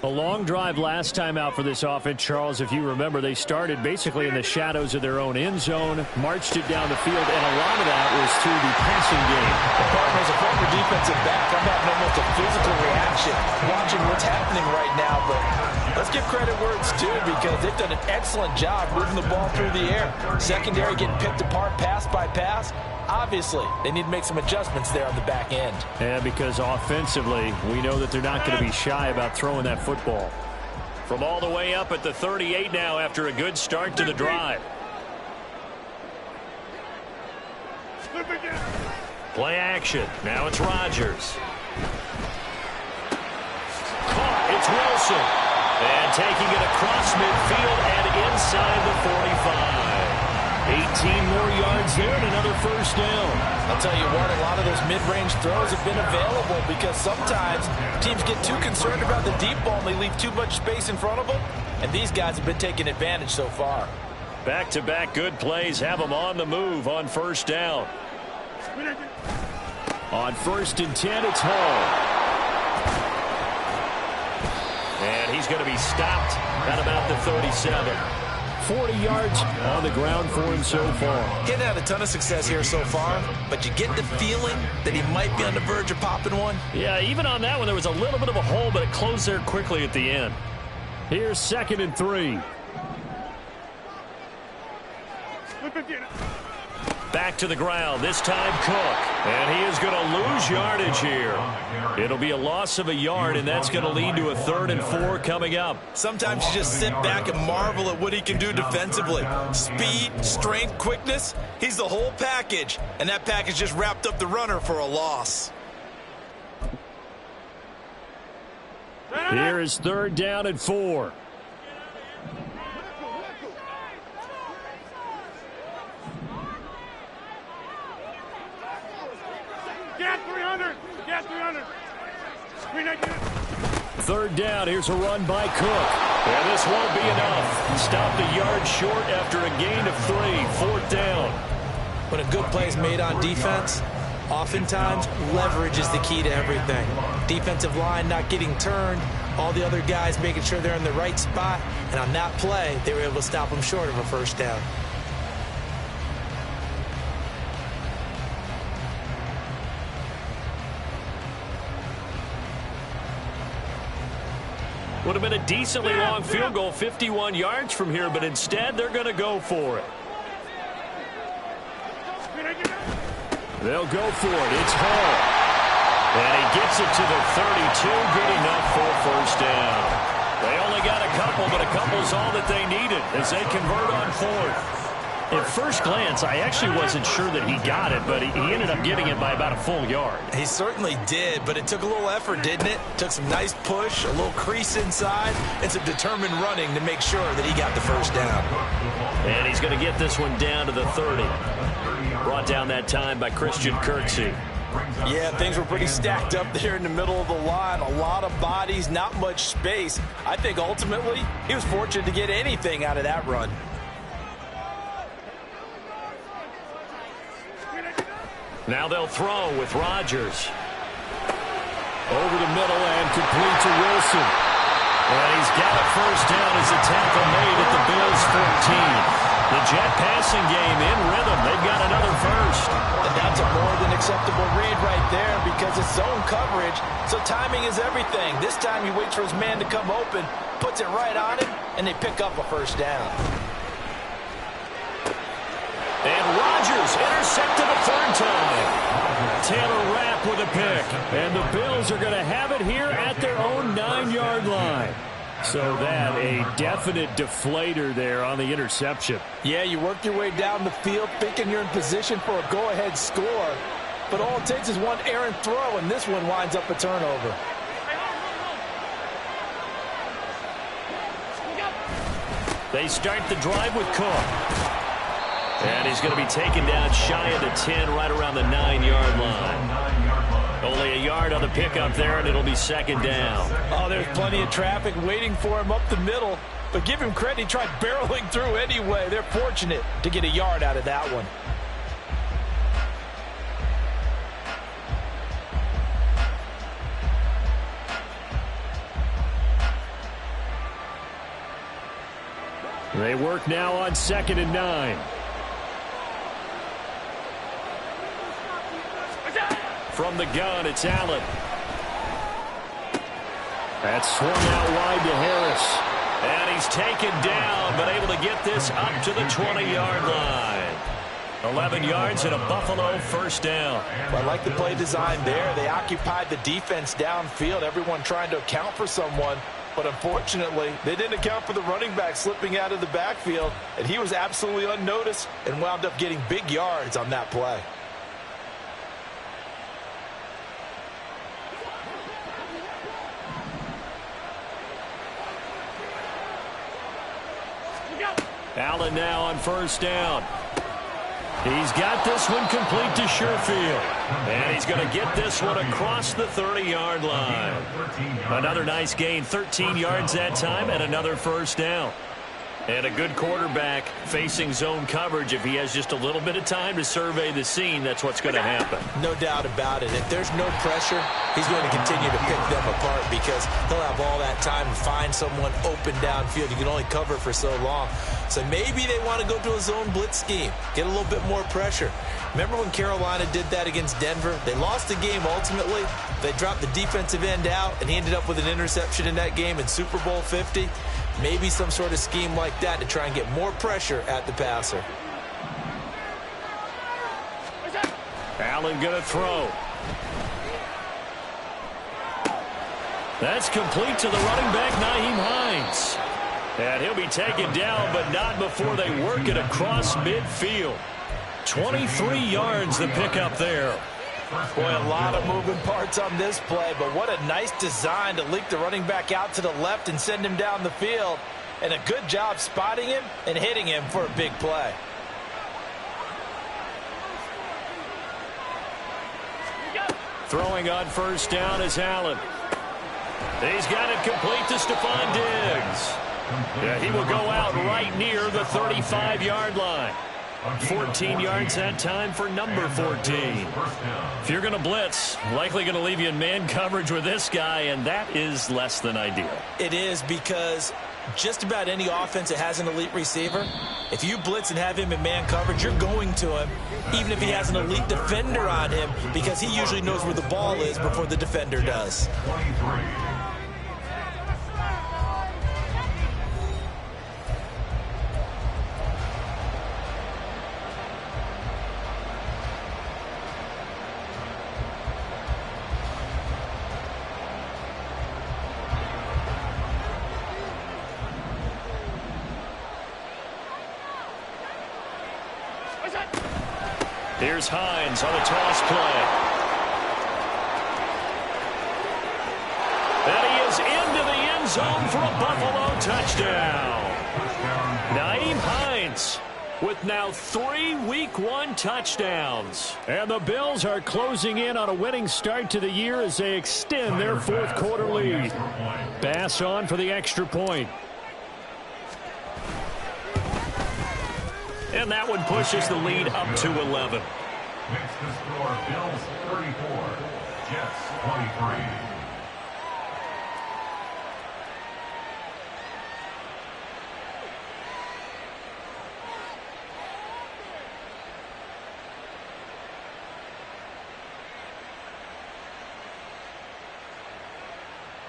A long drive last time out for this offense, Charles. If you remember, they started basically in the shadows of their own end zone, marched it down the field, and a lot of that was through the passing game. The partner, as a former defensive back, I'm having almost a physical reaction watching what's happening right now. But let's give credit where it's due, because they've done an excellent job moving the ball through the air. Secondary getting picked apart pass by pass. Obviously, they need to make some adjustments there on the back end. Yeah, because offensively, we know that they're not going to be shy about throwing that football. From all the way up at the 38 now after a good start to the drive. Play action. Now it's Rodgers. Caught. It's Wilson. And taking it across midfield and inside the 45. 18 more yards there and another first down. I'll tell you what, a lot of those mid-range throws have been available because sometimes teams get too concerned about the deep ball and they leave too much space in front of them. And these guys have been taking advantage so far. Back-to-back good plays have them on the move on first down. On 1st and 10, it's Hall. And he's going to be stopped at about the 37. 40 yards on the ground for him so far. He hasn't had a ton of success here so far, but you get the feeling that he might be on the verge of popping one. Yeah, even on that one, there was a little bit of a hole, but it closed there quickly at the end. Here's 2nd and 3. Back to the ground, this time Cook. And he is going to lose yardage here. It'll be a loss of a yard, and that's going to lead to a 3rd and 4 coming up. Sometimes you just sit back and marvel at what he can do defensively. Speed, strength, quickness, he's the whole package. And that package just wrapped up the runner for a loss. Here is 3rd down and 4. Third down, here's a run by Cook. And this won't be enough. Stopped a yard short after a gain of 3. Fourth down. When a good play is made on defense, oftentimes leverage is the key to everything. Defensive line not getting turned, all the other guys making sure they're in the right spot, and on that play, they were able to stop them short of a first down. Would have been a decently long field goal, 51 yards from here, but instead they're going to go for it. They'll go for it. It's Hall. And he gets it to the 32. Good enough for a first down. They only got a couple, but a couple's all that they needed as they convert on fourth. At first glance, I actually wasn't sure that he got it, but he ended up getting it by about a full yard. He certainly did, but it took a little effort, didn't it? Took some nice push, a little crease inside, and some determined running to make sure that he got the first down. And he's going to get this one down to the 30. Brought down that time by Christian Kirksey. Yeah, things were pretty stacked up there in the middle of the line. A lot of bodies, not much space. I think ultimately he was fortunate to get anything out of that run. Now they'll throw with Rodgers. Over the middle and complete to Wilson. And he's got a first down as a tackle made at the Bills' 14. The Jet passing game in rhythm. They've got another first. And that's a more than acceptable read right there because it's zone coverage, so timing is everything. This time he waits for his man to come open, puts it right on him, and they pick up a first down. And Rodgers intercepted a third time. Taylor Rapp with a pick. And the Bills are going to have it here at their own 9-yard line. So that a definite deflator there on the interception. Yeah, you work your way down the field thinking you're in position for a go-ahead score. But all it takes is one errant throw, and this one winds up a turnover. They start the drive with Cook. And he's going to be taken down shy of the 10, right around the 9-yard line. Only a yard on the pickup there, and it'll be second down. Oh, there's plenty of traffic waiting for him up the middle. But give him credit, he tried barreling through anyway. They're fortunate to get a yard out of that one. They work now on 2nd and 9. From the gun, it's Allen. That's swung out wide to Harris. And he's taken down, but able to get this up to the 20-yard line. 11 yards and a Buffalo first down. Well, I like the play design there. They occupied the defense downfield, everyone trying to account for someone. But unfortunately, they didn't account for the running back slipping out of the backfield. And he was absolutely unnoticed and wound up getting big yards on that play. Allen now on first down. He's got this one complete to Sherfield. And he's going to get this one across the 30-yard line. Another nice gain, 13 yards that time, and another first down. And a good quarterback facing zone coverage. If he has just a little bit of time to survey the scene, that's what's going to happen. No doubt about it. If there's no pressure, he's going to continue to pick them apart because he'll have all that time to find someone open downfield. You can only cover for so long. So maybe they want to go to a zone blitz scheme, get a little bit more pressure. Remember when Carolina did that against Denver? They lost the game ultimately. They dropped the defensive end out, and he ended up with an interception in that game in Super Bowl 50. Maybe some sort of scheme like that to try and get more pressure at the passer. Allen going to throw. That's complete to the running back, Nyheim Hines. And he'll be taken down, but not before they work it across midfield. 23 yards the pickup there. Boy, a lot of moving parts on this play, but what a nice design to leak the running back out to the left and send him down the field. And a good job spotting him and hitting him for a big play. Throwing on first down is Allen. He's got it complete to Stephon Diggs. Yeah, he will go out right near the 35-yard line. 14 yards that time for number 14. If you're going to blitz, likely going to leave you in man coverage with this guy, and that is less than ideal. It is, because just about any offense that has an elite receiver, if you blitz and have him in man coverage, you're going to him, even if he has an elite defender on him, because he usually knows where the ball is before the defender does. 23. Here's Hines on the toss play. And he is into the end zone for a Buffalo touchdown. Nyheim Hines with now 3 Week 1 touchdowns. And the Bills are closing in on a winning start to the year as they extend their fourth quarter lead. Bass on for the extra point. And that one pushes the lead up to 11. Makes the score Bills 34, Jets 23.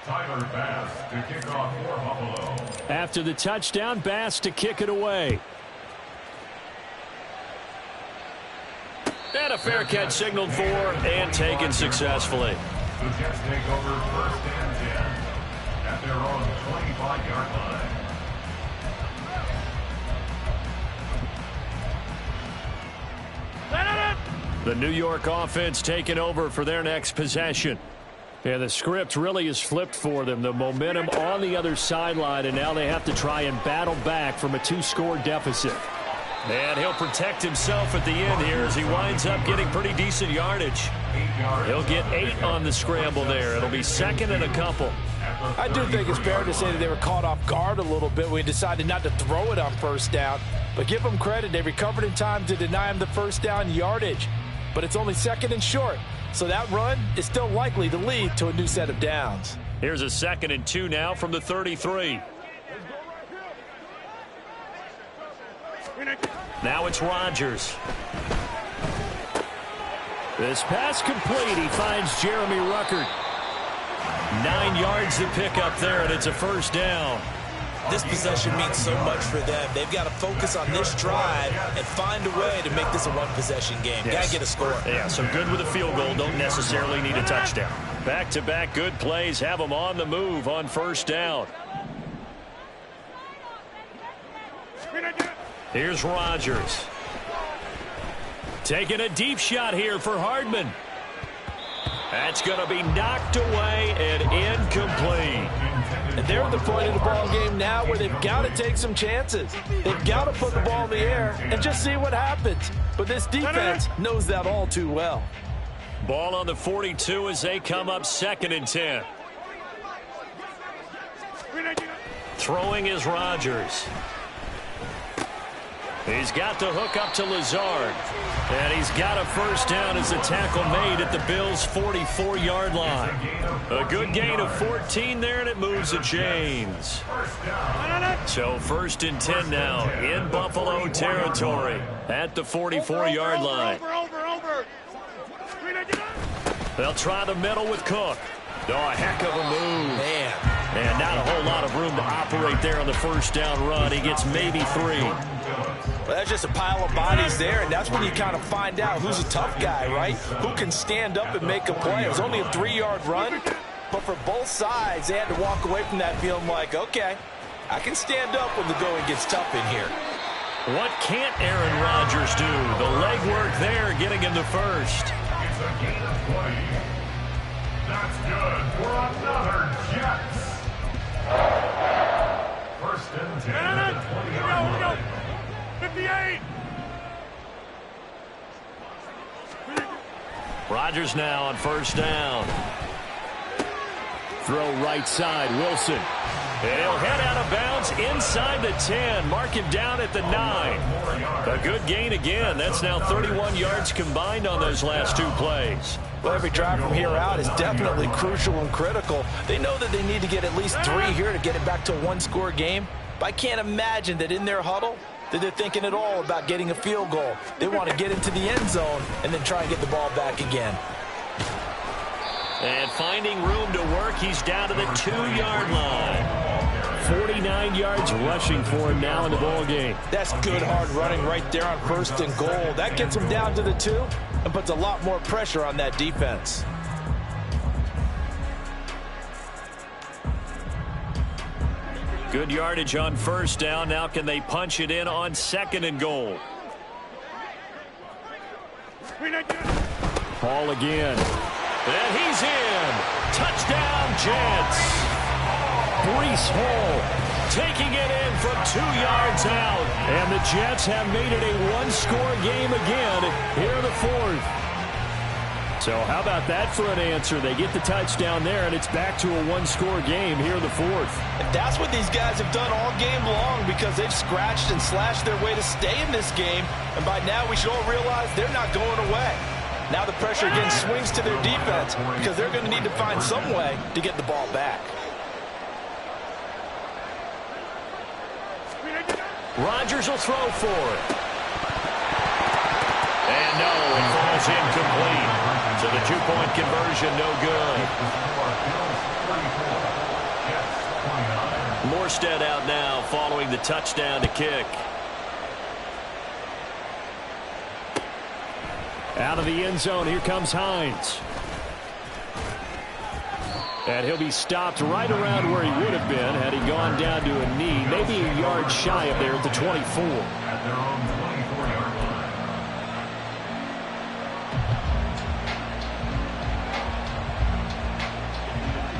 Tyler Bass to kick off for Buffalo. After the touchdown, Bass to kick it away. And a fair catch signaled for and taken successfully. The Jets take over first and 10 at their own 25-yard line. The New York offense taking over for their next possession. Yeah, the script really is flipped for them. The momentum on the other sideline, and now they have to try and battle back from a 2-score deficit. And he'll protect himself at the end here as he winds up getting pretty decent yardage. He'll get 8 on the scramble there. It'll be second and a couple. I do think it's fair to say that they were caught off guard a little bit when he decided not to throw it on first down. But give them credit. They recovered in time to deny him the first down yardage. But it's only second and short. So that run is still likely to lead to a new set of downs. Here's a 2nd and 2 now from the 33. Now it's Rodgers. This pass complete. He finds Jeremy Ruckert. 9 yards to pick up there, and it's a first down. This possession means so much for them. They've got to focus on this drive and find a way to make this a one-possession game. Yes. Got to get a score. Yeah, so good with a field goal. Don't necessarily need a touchdown. Back-to-back good plays have them on the move on first down. Here's Rodgers. Taking a deep shot here for Hardman. That's going to be knocked away and incomplete. And they're at the point of the ball game now where they've got to take some chances. They've got to put the ball in the air and just see what happens. But this defense knows that all too well. Ball on the 42 as they come up 2nd and 10. Throwing is Rodgers. He's got the hook up to Lazard. And he's got a first down as the tackle made at the Bills' 44-yard line. A good gain of 14 there, and it moves the chains. So 1st and 10 now in Buffalo territory at the 44-yard line. They'll try the middle with Cook. Oh, a heck of a move. Man. And not a whole lot of room to operate there on the first down run. He gets maybe 3. Well, that's just a pile of bodies there, and that's when you kind of find out who's a tough guy, right? Who can stand up and make a play. It was only a 3-yard run, but for both sides, they had to walk away from that feeling like, okay, I can stand up when the going gets tough in here. What can't Aaron Rodgers do? The legwork there getting him the first. It's a gain of 20. That's good for another Jets. 1st and 10 at the 20-yard line. 58. Rodgers now on first down. Throw right side, Wilson. And he'll head out of bounds inside the 10. Mark him down at the 9. A good gain again. That's now 31 yards combined on those last 2 plays. Well, every drive from here out is definitely crucial and critical. They know that they need to get at least 3 here to get it back to a 1-score game. But I can't imagine that in their huddle that they're thinking at all about getting a field goal. They want to get into the end zone and then try and get the ball back again. And finding room to work, he's down to the 2-yard line. 49 yards rushing for him now in the ball game. That's good hard running right there on 1st and goal. That gets him down to the 2 and puts a lot more pressure on that defense. Good yardage on 1st down. Now can they punch it in on 2nd and goal? Ball again. And he's in. Touchdown, Jets. Breece Hall taking it in from 2 yards out. And the Jets have made it a 1-score game again here in the 4th. So how about that for an answer? They get the touchdown there, and it's back to a 1-score game here in the 4th. And that's what these guys have done all game long because they've scratched and slashed their way to stay in this game. And by now we should all realize they're not going away. Now the pressure again swings to their defense because they're going to need to find some way to get the ball back. Rodgers will throw for it. And no, it falls incomplete. So the 2-point conversion, no good. Morstead out now following the touchdown to kick. Out of the end zone, here comes Hines. And he'll be stopped right around where he would have been had he gone down to a knee, maybe a yard shy of there at the 24. At their own 24-yard line.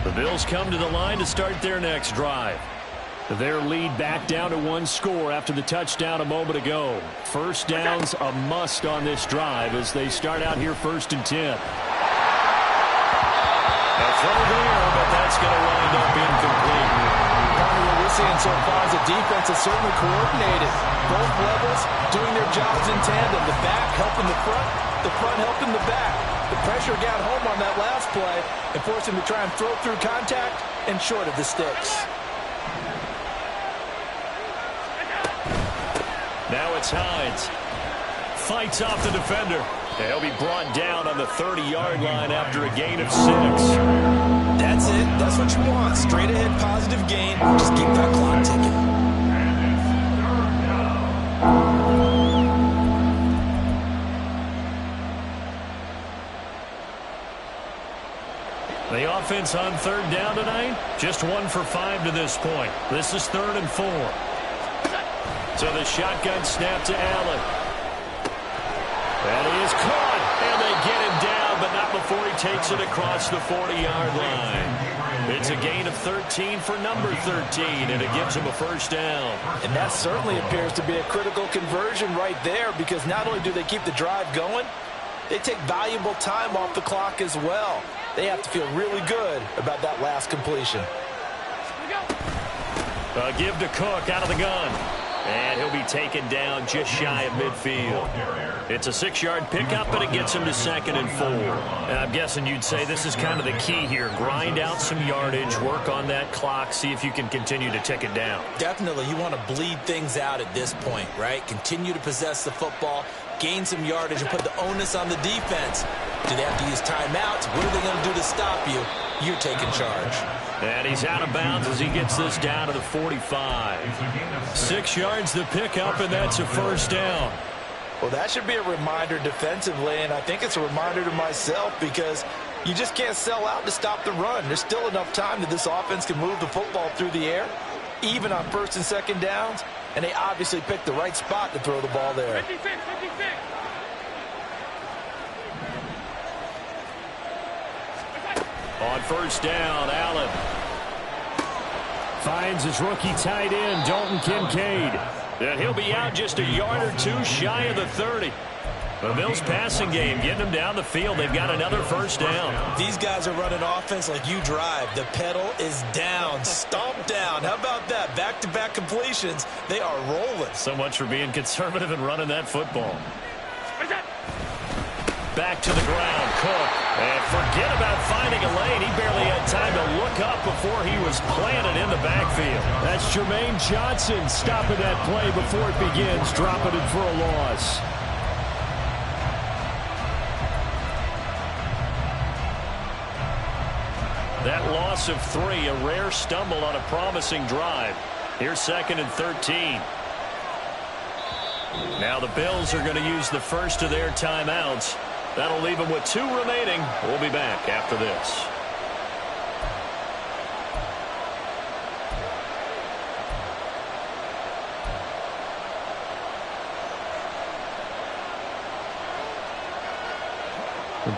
The Bills come to the line to start their next drive. Their lead back down to 1 score after the touchdown a moment ago. 1st down's a must on this drive as they start out here 1st and 10. A throw there, but that's going to wind up incomplete. What we're seeing so far is the defense is certainly coordinated. Both levels doing their jobs in tandem. The back helping the front helping the back. The pressure got home on that last play and forced him to try and throw through contact and short of the sticks. Now it's Hines. Fights off the defender. And he'll be brought down on the 30-yard line after a gain of 6. That's it. That's what you want. Straight ahead positive gain. Just keep that clock ticking. The offense on 3rd down tonight, just 1 for 5 to this point. This is 3rd and 4. So the shotgun snap to Allen. And he is caught, and they get him down, but not before he takes it across the 40-yard line. It's a gain of 13 for number 13, and it gives him a 1st down. And that certainly appears to be a critical conversion right there because not only do they keep the drive going, they take valuable time off the clock as well. They have to feel really good about that last completion. A give to Cook out of the gun. And he'll be taken down just shy of midfield. It's a 6-yard pickup, but it gets him to 2nd and 4. And I'm guessing you'd say this is kind of the key here. Grind out some yardage, work on that clock, see if you can continue to tick it down. Definitely. You want to bleed things out at this point, right? Continue to possess the football, gain some yardage, and put the onus on the defense. Do they have to use timeouts? What are they going to do to stop you? You're taking charge. And he's out of bounds as he gets this down to the 45. 6 yards the pickup, and that's a 1st down. Well, that should be a reminder defensively, and I think it's a reminder to myself because you just can't sell out to stop the run. There's still enough time that this offense can move the football through the air, even on 1st and 2nd downs, and they obviously picked the right spot to throw the ball there. 56. On 1st down, Allen finds his rookie tight end, Dalton Kincaid. And he'll be out just a yard or 2 shy of the 30. The Bills passing game, getting them down the field. They've got another first down. These guys are running offense like you drive. The pedal is down, stomp down. How about that? Back-to-back completions. They are rolling. So much for being conservative and running that football. Back to the ground, Cook. And forget about finding a lane. He barely had time to look up before he was planted in the backfield. That's Jermaine Johnson stopping that play before it begins, dropping it for a loss. That loss of 3, a rare stumble on a promising drive. Here's 2nd and 13. Now the Bills are going to use the first of their timeouts. That'll leave them with 2 remaining. We'll be back after this.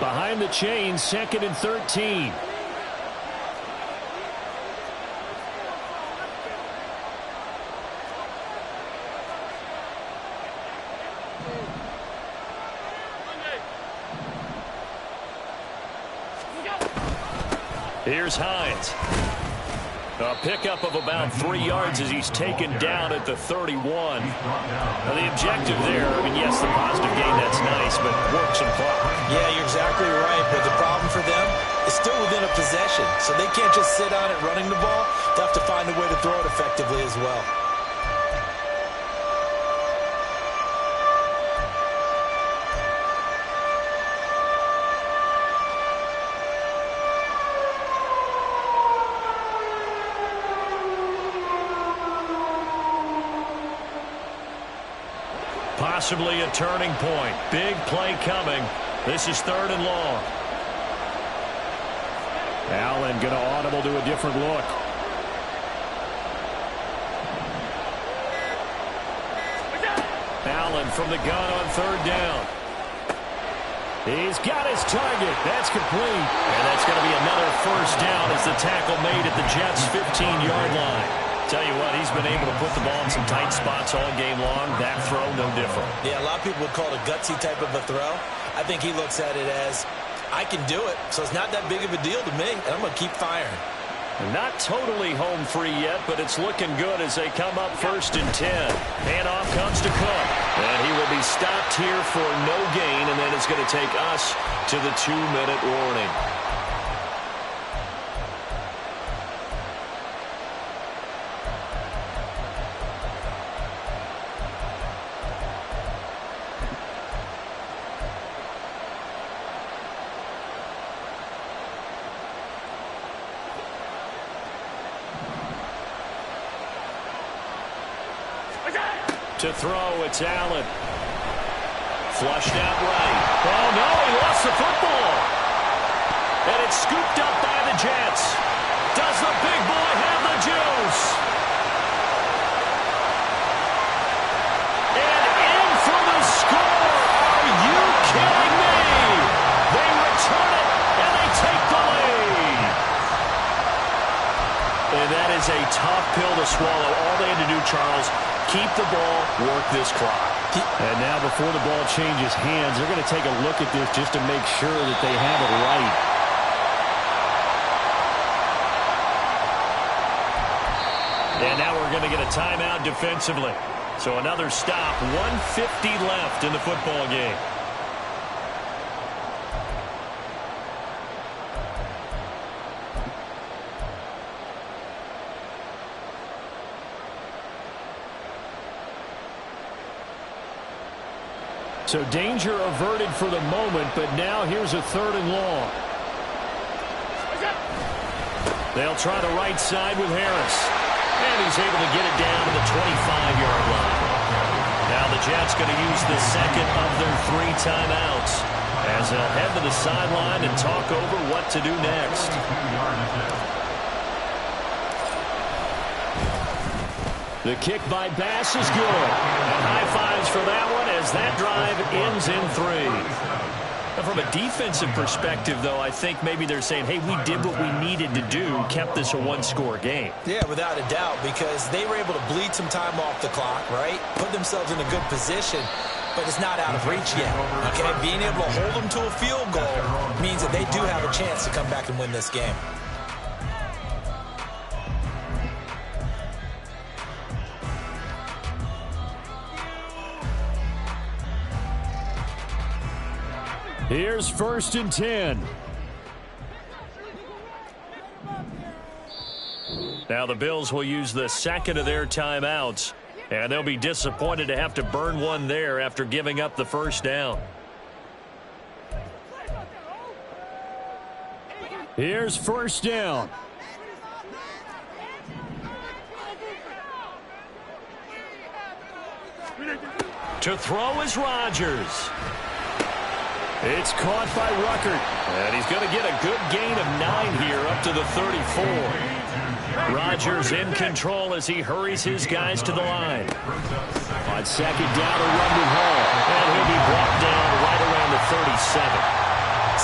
Behind the chains, 2nd and 13. Here's Hines. A pickup of about 3 yards as he's taken down at the 31. Now the objective there, I mean, yes, the positive gain, that's nice, but work some clock. Yeah, you're exactly right, but the problem for them is still within a possession, so they can't just sit on it running the ball. They'll have to find a way to throw it effectively as well. Possibly a turning point. Big play coming. This is 3rd and long. Allen going to audible to a different look. Allen from the gun on 3rd down. He's got his target. That's complete. And that's going to be another first down as the tackle made at the Jets' 15-yard line. Tell you what, he's been able to put the ball in some tight spots all game long. That throw, no different. Yeah, a lot of people would call it a gutsy type of a throw. I think he looks at it as, I can do it, so it's not that big of a deal to me, and I'm going to keep firing. Not totally home free yet, but it's looking good as they come up 1st and 10. Handoff comes to Cook. And he will be stopped here for no gain, and then it's going to take us to the 2-minute warning. To throw, it's Allen. Flushed out right. Oh, no, he lost the football. And it's scooped up by the Jets. Does the big boy have the juice? And in for the score. Are you kidding me? They return it, and they take the lead. And that is a tough pill to swallow. All they had to do, Charles, keep the ball, work this clock. And now before the ball changes hands, they're going to take a look at this just to make sure that they have it right. And now we're going to get a timeout defensively. So another stop, 1:50 left in the football game. So danger averted for the moment, but now here's a 3rd and long. They'll try the right side with Harris. And he's able to get it down to the 25-yard line. Now the Jets going to use the 2nd of their 3 timeouts as they'll head to the sideline and talk over what to do next. The kick by Bass is good. And high fives for that one as that drive ends in 3. Now from a defensive perspective, though, I think maybe they're saying, hey, we did what we needed to do, kept this a 1-score game. Yeah, without a doubt, because they were able to bleed some time off the clock, right? Put themselves in a good position. but it's not out of reach yet. Okay, being able to hold them to a field goal means that they do have a chance to come back and win this game. Here's 1st and 10. Now the Bills will use the second of their timeouts, and they'll be disappointed to have to burn one there after giving up the first down. Here's 1st down. To throw is Rodgers. It's caught by Ruckert, and he's going to get a good gain of 9 here up to the 34. Rodgers in control as he hurries his guys to the line. On 2nd down, a run to Hall, and he'll be brought down right around the 37.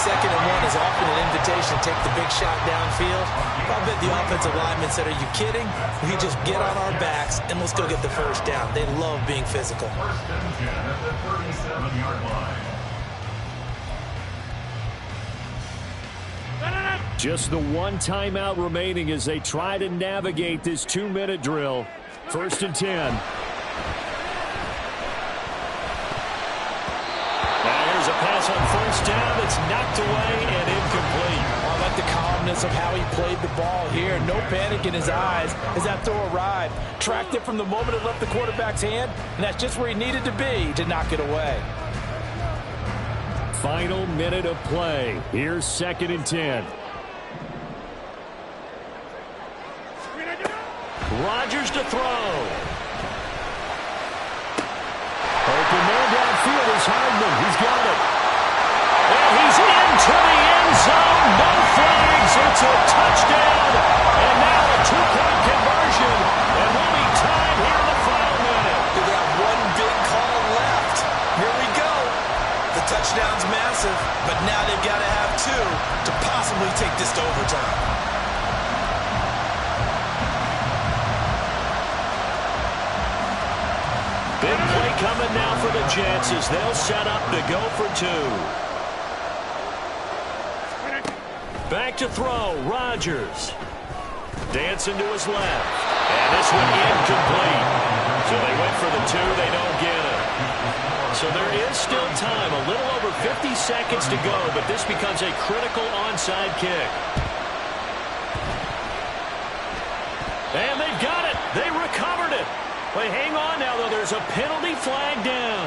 2nd and 1 is often an invitation to take the big shot downfield. I bet the offensive lineman said, "Are you kidding? We just get on our backs and let's go get the first down." They love being physical. 1st and 10 at the 37-yard line. Just the one timeout remaining as they try to navigate this 2-minute drill. 1st and 10. Now here's a pass on 1st down that's knocked away and incomplete. I like the calmness of how he played the ball here. No panic in his eyes as that throw arrived. Tracked it from the moment it left the quarterback's hand, and that's just where he needed to be to knock it away. Final minute of play. Here's 2nd and 10. Rodgers to throw. Open man downfield is Hardman. He's got it. And he's into the end zone. No flags. It's a touchdown. And now a 2-point conversion. And we'll be tied here in the final minute. They got one big call left. Here we go. The touchdown's massive, but now they've got to have 2 to possibly take this to overtime. Big play coming now for the Jets as they'll set up to go for 2. Back to throw, Rodgers. Dancing to his left. And this one incomplete. So they went for the 2, they don't get it. So there is still time, a little over 50 seconds to go, but this becomes a critical onside kick. And they've got it. They recovered it. But hang on now, though. There's a penalty flag down.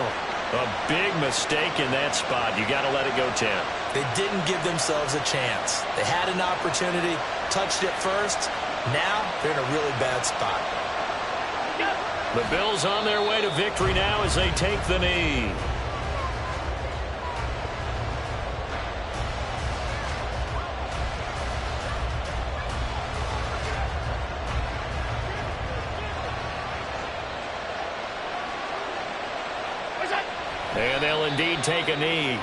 A big mistake in that spot. You got to let it go, Tim. They didn't give themselves a chance. They had an opportunity, touched it first. Now they're in a really bad spot. The Bills on their way to victory now as they take the knee. And they'll indeed take a knee.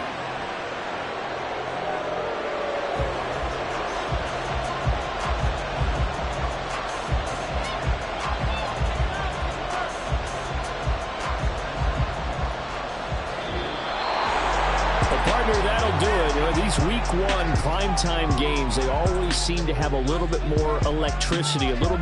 That'll do it. You know, these week 1 primetime games, they always seem to have a little bit more electricity, a little